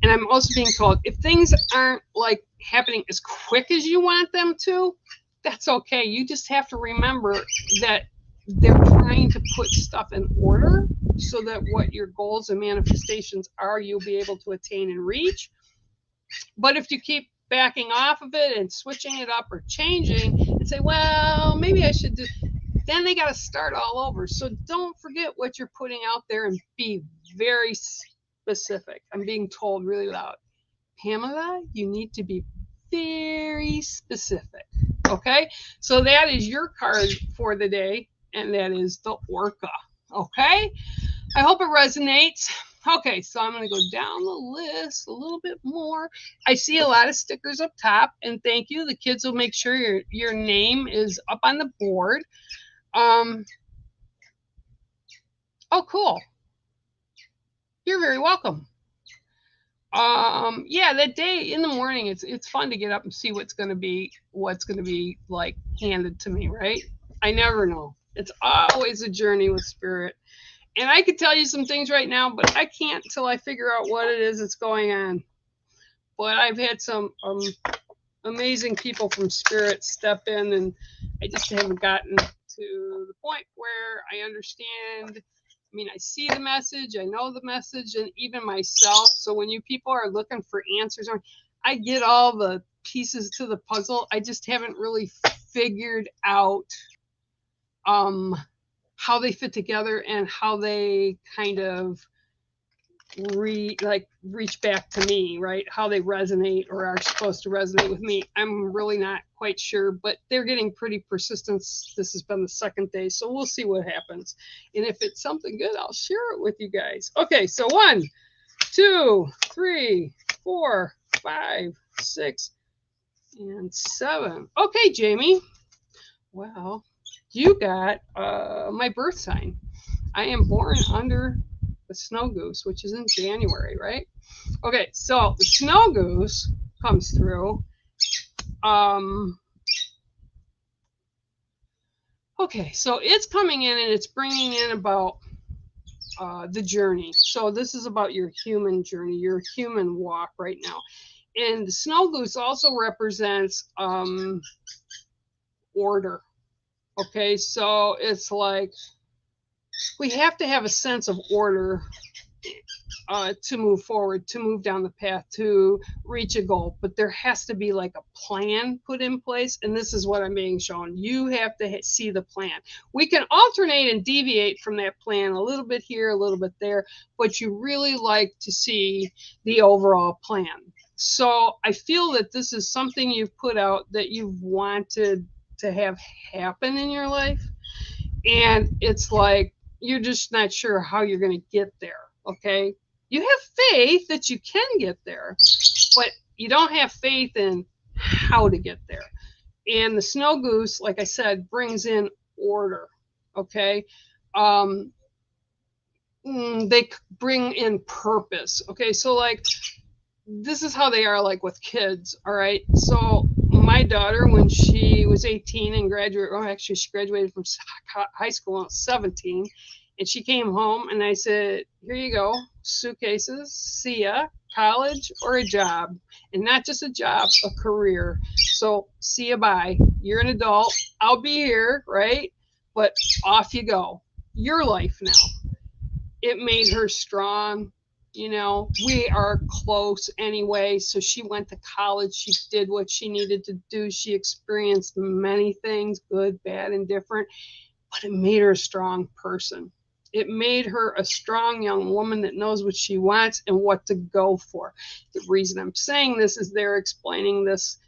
And I'm also being told, if things aren't like happening as quick as you want them to, that's okay. You just have to remember that they're trying to put stuff in order so that what your goals and manifestations are, you'll be able to attain and reach. But if you keep backing off of it and switching it up or changing and say, well, maybe I should do, then they got to start all over. So don't forget what you're putting out there and be very specific. I'm being told really loud, Pamela, you need to be very specific. Okay, so that is your card for the day, and that is the orca. Okay, I hope it resonates. Okay, so I'm going to go down the list a little bit more. I see a lot of stickers up top, and thank you. The kids will make sure your name is up on the board. Oh, cool. You're very welcome. Yeah, that day in the morning, it's fun to get up and see what's going to be like handed to me, right? I never know. It's always a journey with spirit. And I could tell you some things right now, but I can't until I figure out what it is that's going on. But I've had some amazing people from spirit step in, and I just haven't gotten to the point where I understand. I mean, I see the message, I know the message, and even myself. So when you people are looking for answers, I get all the pieces to the puzzle. I just haven't really figured out how they fit together and how they kind of reach back to me, right? How they resonate or are supposed to resonate with me. I'm really not quite sure, but they're getting pretty persistent. This has been the second day, so we'll see what happens. And if it's something good, I'll share it with you guys. Okay, so 1, 2, 3, 4, 5, 6, and 7. Okay, Jamie. Well, you got my birth sign. I am born under the snow goose, which is in January, right? Okay, so the snow goose comes through. Okay, so it's coming in and it's bringing in about the journey. So this is about your human journey, your human walk right now. And the snow goose also represents order. Okay, so it's like we have to have a sense of order to move forward, to move down the path, to reach a goal. But there has to be like a plan put in place. And this is what I'm being shown. You have to see the plan. We can alternate and deviate from that plan a little bit here, a little bit there, but you really like to see the overall plan. So I feel that this is something you've put out that you've wanted to have happen in your life. And it's like, you're just not sure how you're going to get there. Okay. You have faith that you can get there, but you don't have faith in how to get there. And the snow goose, like I said, brings in order. Okay. They bring in purpose. Okay. So, like, this is how they are, like with kids. All right. So my daughter, when she was 18 and actually she graduated from high school at 17, and she came home and I said, here you go, suitcases, see ya, college or a job. And not just a job, a career. So see ya, bye. You're an adult. I'll be here, right? But off you go. Your life now. It made her strong. You know, we are close anyway. So she went to college. She did what she needed to do. She experienced many things, good, bad, and different. But it made her a strong person. It made her a strong young woman that knows what she wants and what to go for. The reason I'm saying this is they're explaining this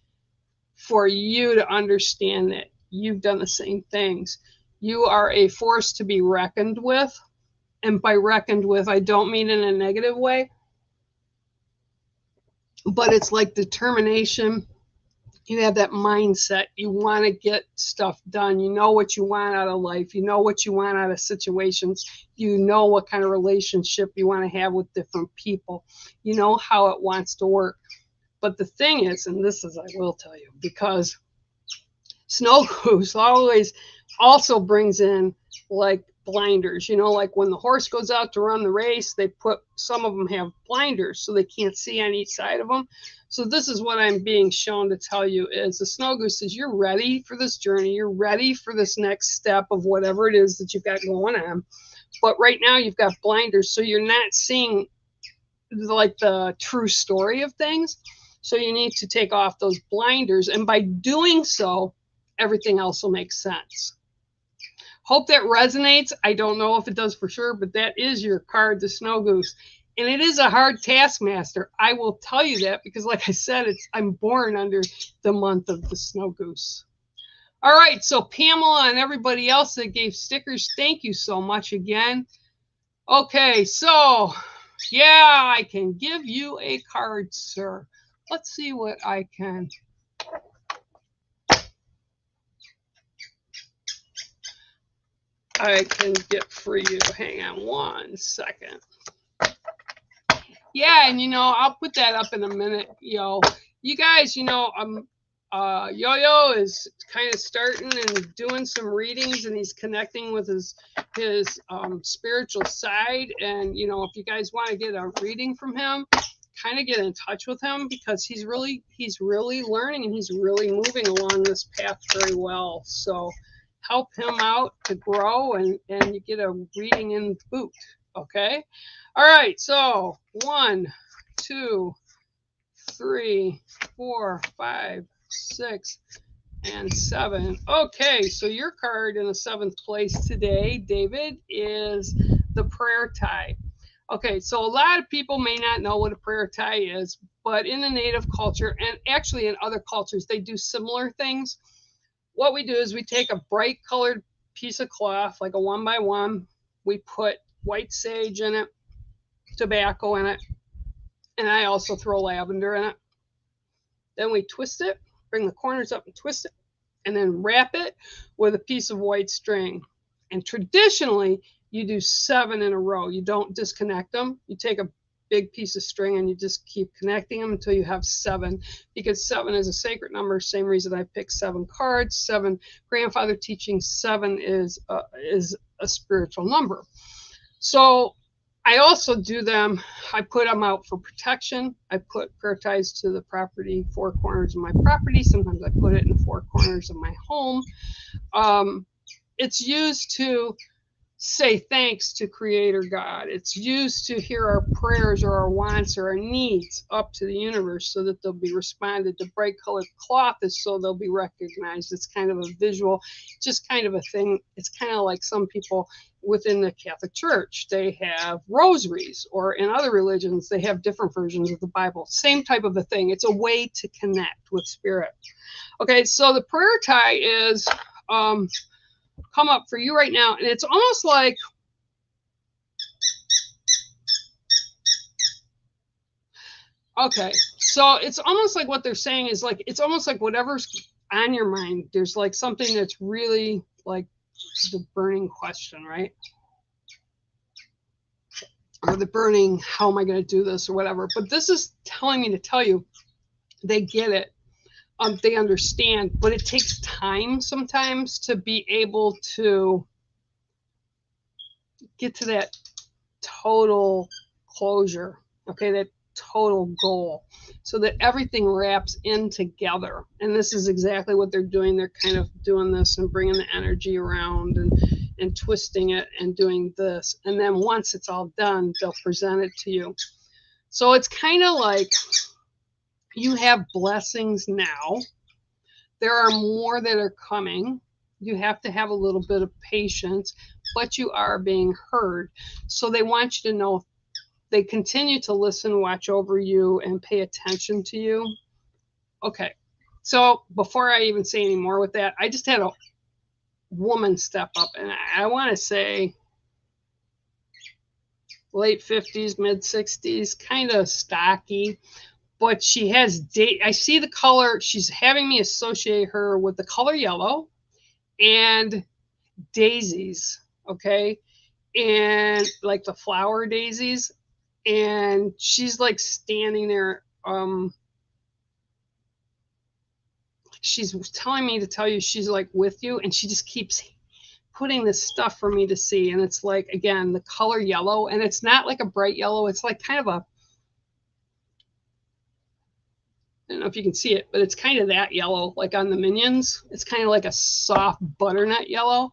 for you to understand that you've done the same things. You are a force to be reckoned with. And by reckoned with, I don't mean in a negative way, but it's like determination. You have that mindset. You want to get stuff done. You know what you want out of life. You know what you want out of situations. You know what kind of relationship you want to have with different people. You know how it wants to work. But the thing is, and this is, I will tell you, because snow goose always also brings in like blinders. You know, like when the horse goes out to run the race, they put, some of them have blinders so they can't see on each side of them. So this is what I'm being shown to tell you is the snow goose says you're ready for this journey. You're ready for this next step of whatever it is that you've got going on. But right now you've got blinders, so you're not seeing like the true story of things. So you need to take off those blinders. And by doing so, everything else will make sense. Hope that resonates. I don't know if it does for sure, but that is your card, the snow goose. And it is a hard taskmaster. I will tell you that because, like I said, I'm born under the month of the snow goose. All right, so Pamela and everybody else that gave stickers, thank you so much again. Okay, so yeah, I can give you a card, sir. Let's see what I can. Get for you. Hang on one second. Yeah, and I'll put that up in a minute, yo. You guys, Yo-Yo is kind of starting and doing some readings, and he's connecting with his spiritual side. And if you guys want to get a reading from him, kind of get in touch with him because he's really learning and he's really moving along this path very well. So help him out to grow, and you get a reading in boot. Okay. All right. So 1, 2, 3, 4, 5, 6, and 7. Okay. So your card in the 7th place today, David, is the prayer tie. Okay. So a lot of people may not know what a prayer tie is, but in the Native culture, and actually in other cultures, they do similar things. What we do is we take a bright colored piece of cloth, like a 1x1. We put white sage in it, tobacco in it, and I also throw lavender in it. Then we twist it, bring the corners up and twist it, and then wrap it with a piece of white string. And traditionally, you do 7 in a row. You don't disconnect them. You take a big piece of string, and you just keep connecting them until you have 7, because 7 is a sacred number. Same reason I picked 7 cards. 7, grandfather teaching, 7 is a spiritual number. So I also do them, I put them out for protection. I put prayer ties to the property, 4 corners of my property. Sometimes I put it in 4 corners of my home. It's used to say thanks to Creator God. It's used to hear our prayers or our wants or our needs up to the universe so that they'll be responded. The bright colored cloth is so they'll be recognized. It's kind of a visual, just kind of a thing. It's kind of like some people within the Catholic Church, they have rosaries, or in other religions, they have different versions of the Bible. Same type of a thing. It's a way to connect with spirit. Okay, so the prayer tie is come up for you right now, and it's almost like so it's almost like what they're saying is like, it's almost like whatever's on your mind, there's like something that's really like the burning question, right? Or the burning, how am I going to do this, or whatever. But this is telling me to tell you they get it. They understand, but it takes time sometimes to be able to get to that total closure, okay, that total goal, so that everything wraps in together. And this is exactly what they're doing. They're kind of doing this and bringing the energy around and twisting it and doing this. And then once it's all done, they'll present it to you. So it's kind of like you have blessings now. There are more that are coming. You have to have a little bit of patience, but you are being heard. So they want you to know they continue to listen, watch over you, and pay attention to you. Okay. So before I even say any more with that, I just had a woman step up, and I want to say late 50s, mid 60s, kind of stocky. But she has I see the color. She's having me associate her with the color yellow and daisies, okay? And like the flower daisies. And she's like standing there. She's telling me to tell you she's like with you, and she just keeps putting this stuff for me to see. And it's like, again, the color yellow, and it's not like a bright yellow. It's like kind of a, I don't know if you can see it, but it's kind of that yellow, like on the Minions. It's kind of like a soft butternut yellow.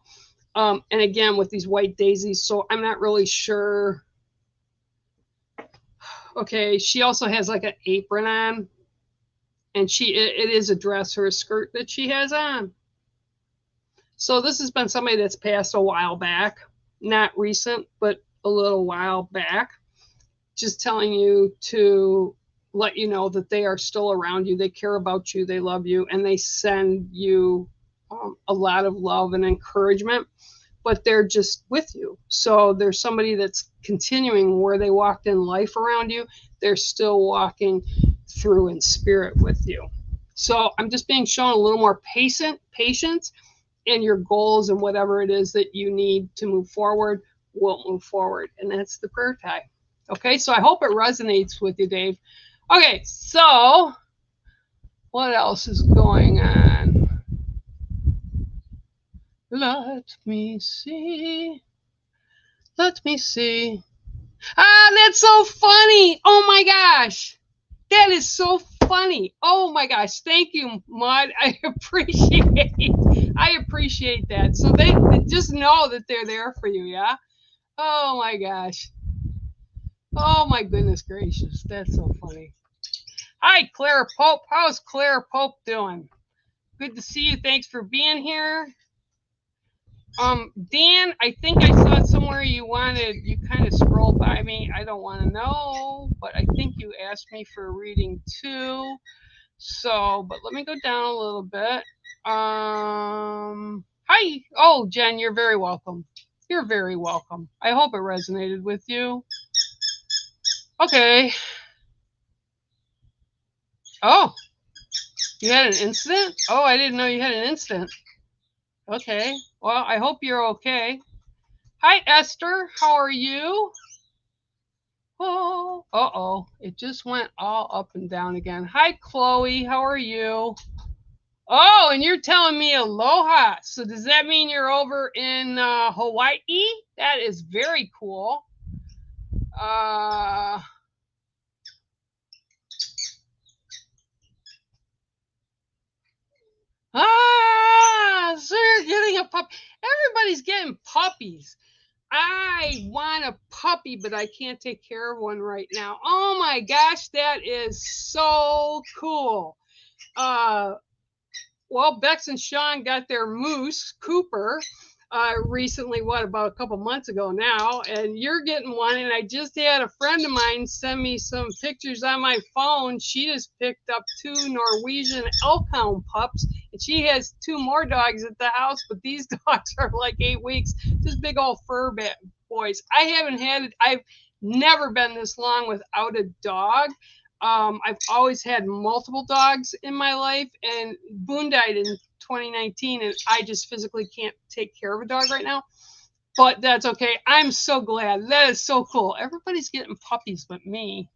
And again, with these white daisies. So I'm not really sure. Okay, she also has like an apron on. And it is a dress or a skirt that she has on. So this has been somebody that's passed a while back. Not recent, but a little while back. Just telling you to let you know that they are still around you. They care about you. They love you. And they send you a lot of love and encouragement. But they're just with you. So there's somebody that's continuing where they walked in life around you. They're still walking through in spirit with you. So I'm just being shown a little more patience in your goals, and whatever it is that you need to move forward will move forward. And that's the prayer tie. Okay, so I hope it resonates with you, Dave. Okay, so what else is going on? Let me see. Let me see. Ah, that's so funny. Oh my gosh. That is so funny. Oh my gosh. Thank you, Maud. I appreciate that. So they just know that they're there for you, yeah? Oh my gosh. Oh my goodness gracious. That's so funny. Hi, Claire Pope. How's Claire Pope doing? Good to see you. Thanks for being here. Dan, I think I saw somewhere you kind of scrolled by me. I don't want to know, but I think you asked me for a reading too. So, but let me go down a little bit. Hi. Oh, Jen, you're very welcome. You're very welcome. I hope it resonated with you. Okay. Oh, you had an incident? Oh, I didn't know you had an incident. Okay. Well, I hope you're okay. Hi, Esther. How are you? Oh, uh-oh. It just went all up and down again. Hi, Chloe. How are you? Oh, and you're telling me aloha. So does that mean you're over in Hawaii? That is very cool. So you're getting a pup. Everybody's getting puppies. I want a puppy, but I can't take care of one right now. Oh my gosh, that is so cool. Well, Bex and Sean got their moose, Cooper, recently, about a couple months ago now, and you're getting one. And I just had a friend of mine send me some pictures on my phone. She just picked up 2 Norwegian elkhound pups, and she has 2 more dogs at the house, but these dogs are like 8 weeks, just big old fur boys. I've never been this long without a dog. I've always had multiple dogs in my life, and Boone died in 2019, and I just physically can't take care of a dog right now. But that's okay. I'm so glad. That is so cool. Everybody's getting puppies but me.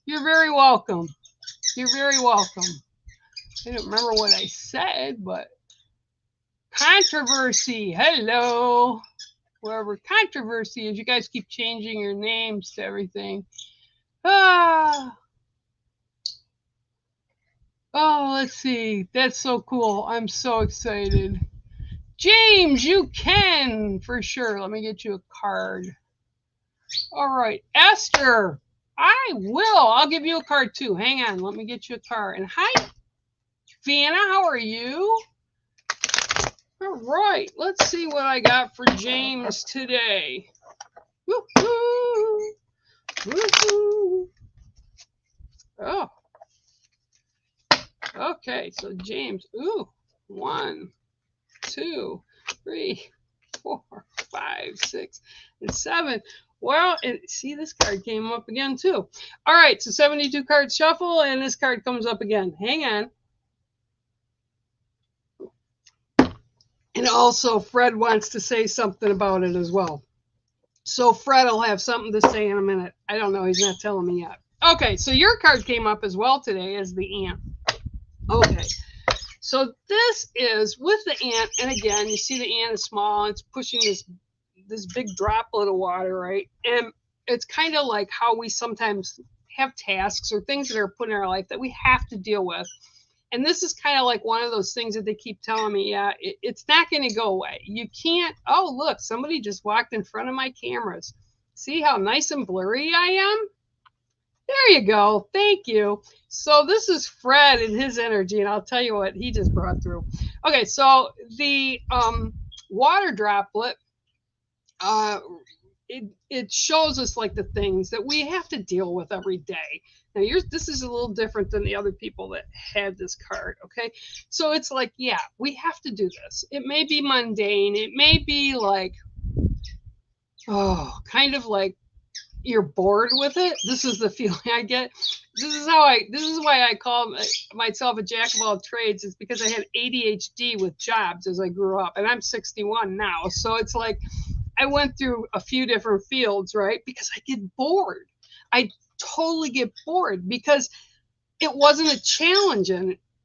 You're very welcome. You're very welcome. I don't remember what I said, but controversy. Hello. Wherever controversy is, you guys keep changing your names to everything. Oh, let's see. That's so cool. I'm so excited. James, you can for sure. Let me get you a card. All right, Esther, I will. I'll give you a card too. Hang on. Let me get you a card. And hi, Vienna. How are you? All right, let's see what I got for James today. Woo-hoo. Woo-hoo. Oh. Okay, so James, 1, 2, 3, 4, 5, 6, and 7. Well, see, this card came up again too. All right, so 72 card shuffle, and this card comes up again. Hang on. And also, Fred wants to say something about it as well. So Fred will have something to say in a minute. I don't know. He's not telling me yet. Okay, so your card came up as well today as the ant. Okay, so this is with the ant, and again, you see the ant is small. It's pushing this big droplet of water, right? And it's kind of like how we sometimes have tasks or things that are put in our life that we have to deal with. And this is kind of like one of those things that they keep telling me, yeah, it's not going to go away. You can't, oh, look, somebody just walked in front of my cameras. See how nice and blurry I am? There you go. Thank you. So this is Fred and his energy, and I'll tell you what he just brought through. Okay, so the water droplet, it shows us like the things that we have to deal with every day. Now, this is a little different than the other people that had this card, okay? So it's like, yeah, we have to do this. It may be mundane. It may be like, kind of like you're bored with it. This is the feeling I get. This is why I call myself a jack of all trades. It's because I had ADHD with jobs as I grew up, and I'm 61 now. So it's like I went through a few different fields, right? Because I get bored. I totally get bored because it wasn't a challenge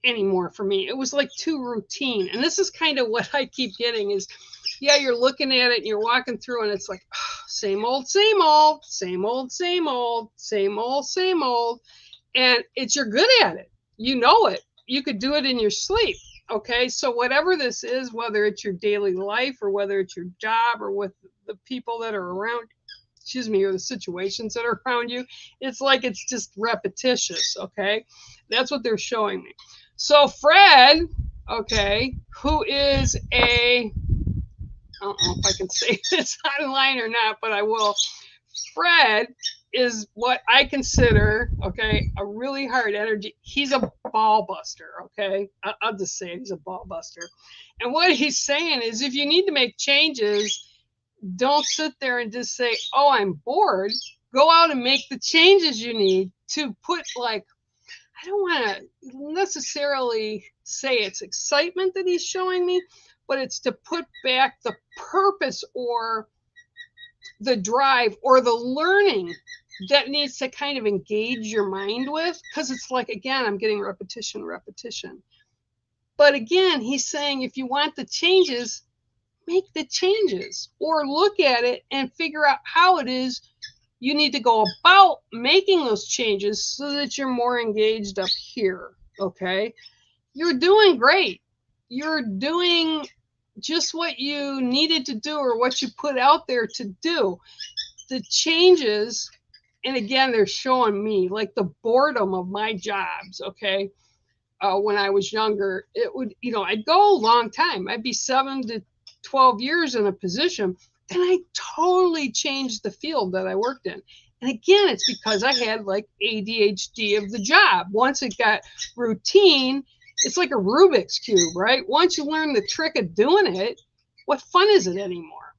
anymore for me. It was like too routine. And this is kind of what I keep getting is, yeah, you're looking at it and you're walking through and it's like, same old, same old, same old, same old, same old, same old. And you're good at it. You know it. You could do it in your sleep. Okay, so whatever this is, whether it's your daily life or whether it's your job or with the people that are around, or the situations that are around you, it's like it's just repetitious, okay? That's what they're showing me. So Fred, okay, who is I don't know if I can say this online or not, but I will. Fred is what I consider, okay, a really hard energy. He's a ball buster, okay? I'll just say he's a ball buster. And what he's saying is if you need to make changes, don't sit there and just say, oh, I'm bored. Go out and make the changes you need to put, like, I don't want to necessarily say it's excitement that he's showing me, but it's to put back the purpose or the drive or the learning that needs to kind of engage your mind with, because it's like, again, I'm getting repetition. But again, he's saying if you want the changes, make the changes or look at it and figure out how it is you need to go about making those changes so that you're more engaged up here. Okay, you're doing great. You're doing just what you needed to do or what you put out there to do. The changes, and again, they're showing me like the boredom of my jobs. Okay, when I was younger, it would, I'd go a long time. I'd be 7 to 12 years in a position. Then I totally changed the field that I worked in. And again, it's because I had like ADHD of the job. Once it got routine, it's like a Rubik's Cube, right? Once you learn the trick of doing it, what fun is it anymore?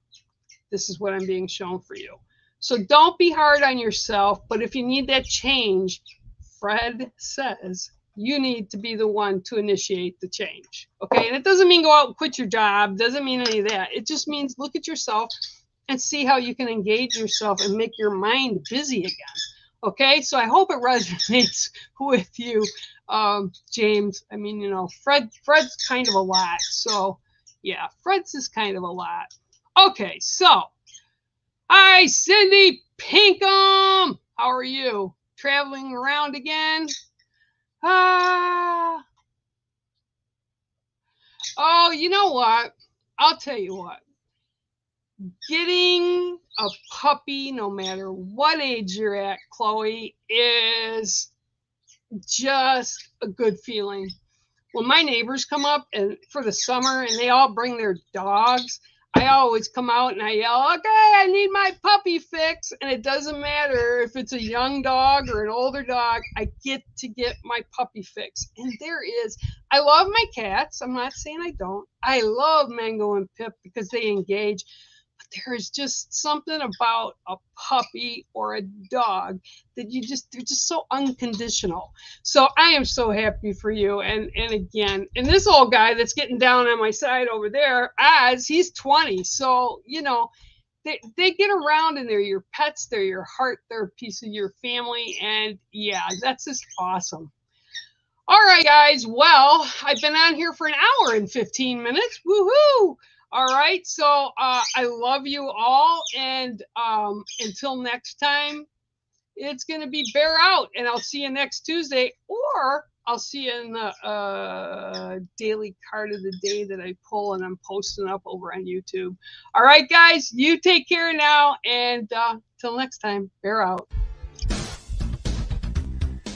This is what I'm being shown for you. So don't be hard on yourself. But if you need that change, Fred says you need to be the one to initiate the change. Okay. And it doesn't mean go out and quit your job. Doesn't mean any of that. It just means look at yourself and see how you can engage yourself and make your mind busy again. Okay. So I hope it resonates with you, James. I mean, Fred's kind of a lot. So yeah, Fred's is kind of a lot. Okay. So hi, Cindy Pinkham. How are you? Traveling around again? Oh, you know what? I'll tell you what. Getting a puppy, no matter what age you're at, Chloe, is just a good feeling. When my neighbors come up and for the summer and they all bring their dogs, I always come out and I yell, okay, I need my puppy fix. And it doesn't matter if it's a young dog or an older dog, I get to get my puppy fix. And I love my cats. I'm not saying I don't. I love Mango and Pip because they engage. But there is just something about a puppy or a dog that they're just so unconditional. So I am so happy for you. And again, and this old guy that's getting down on my side over there, he's 20. So, they get around and they're your pets, they're your heart, they're a piece of your family. And yeah, that's just awesome. All right, guys. Well, I've been on here for an hour and 15 minutes. Woohoo! All right. So I love you all. And until next time, it's going to be Bear Out. And I'll see you next Tuesday, or I'll see you in the daily card of the day that I pull and I'm posting up over on YouTube. All right, guys, you take care now. And till next time, Bear Out.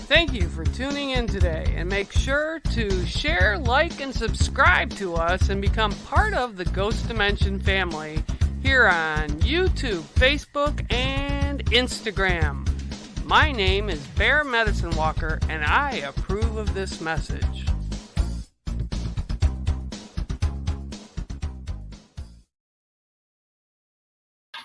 Thank you for tuning in today, and make sure to share, like, and subscribe to us and become part of the Ghost Dimension family here on YouTube, Facebook, and Instagram. My name is Bear Medicine Walker, and I approve of this message.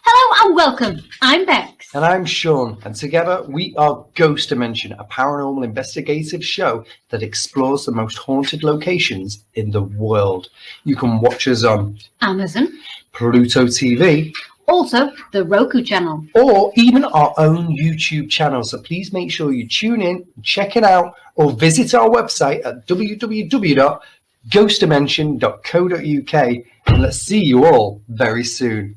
Hello and welcome. I'm Bex. And I'm Sean, and together we are Ghost Dimension, a paranormal investigative show that explores the most haunted locations in the world. You can watch us on Amazon, Pluto TV, also the Roku channel, or even our own YouTube channel. So please make sure you tune in, check it out, or visit our website at www.ghostdimension.co.uk. And let's see you all very soon.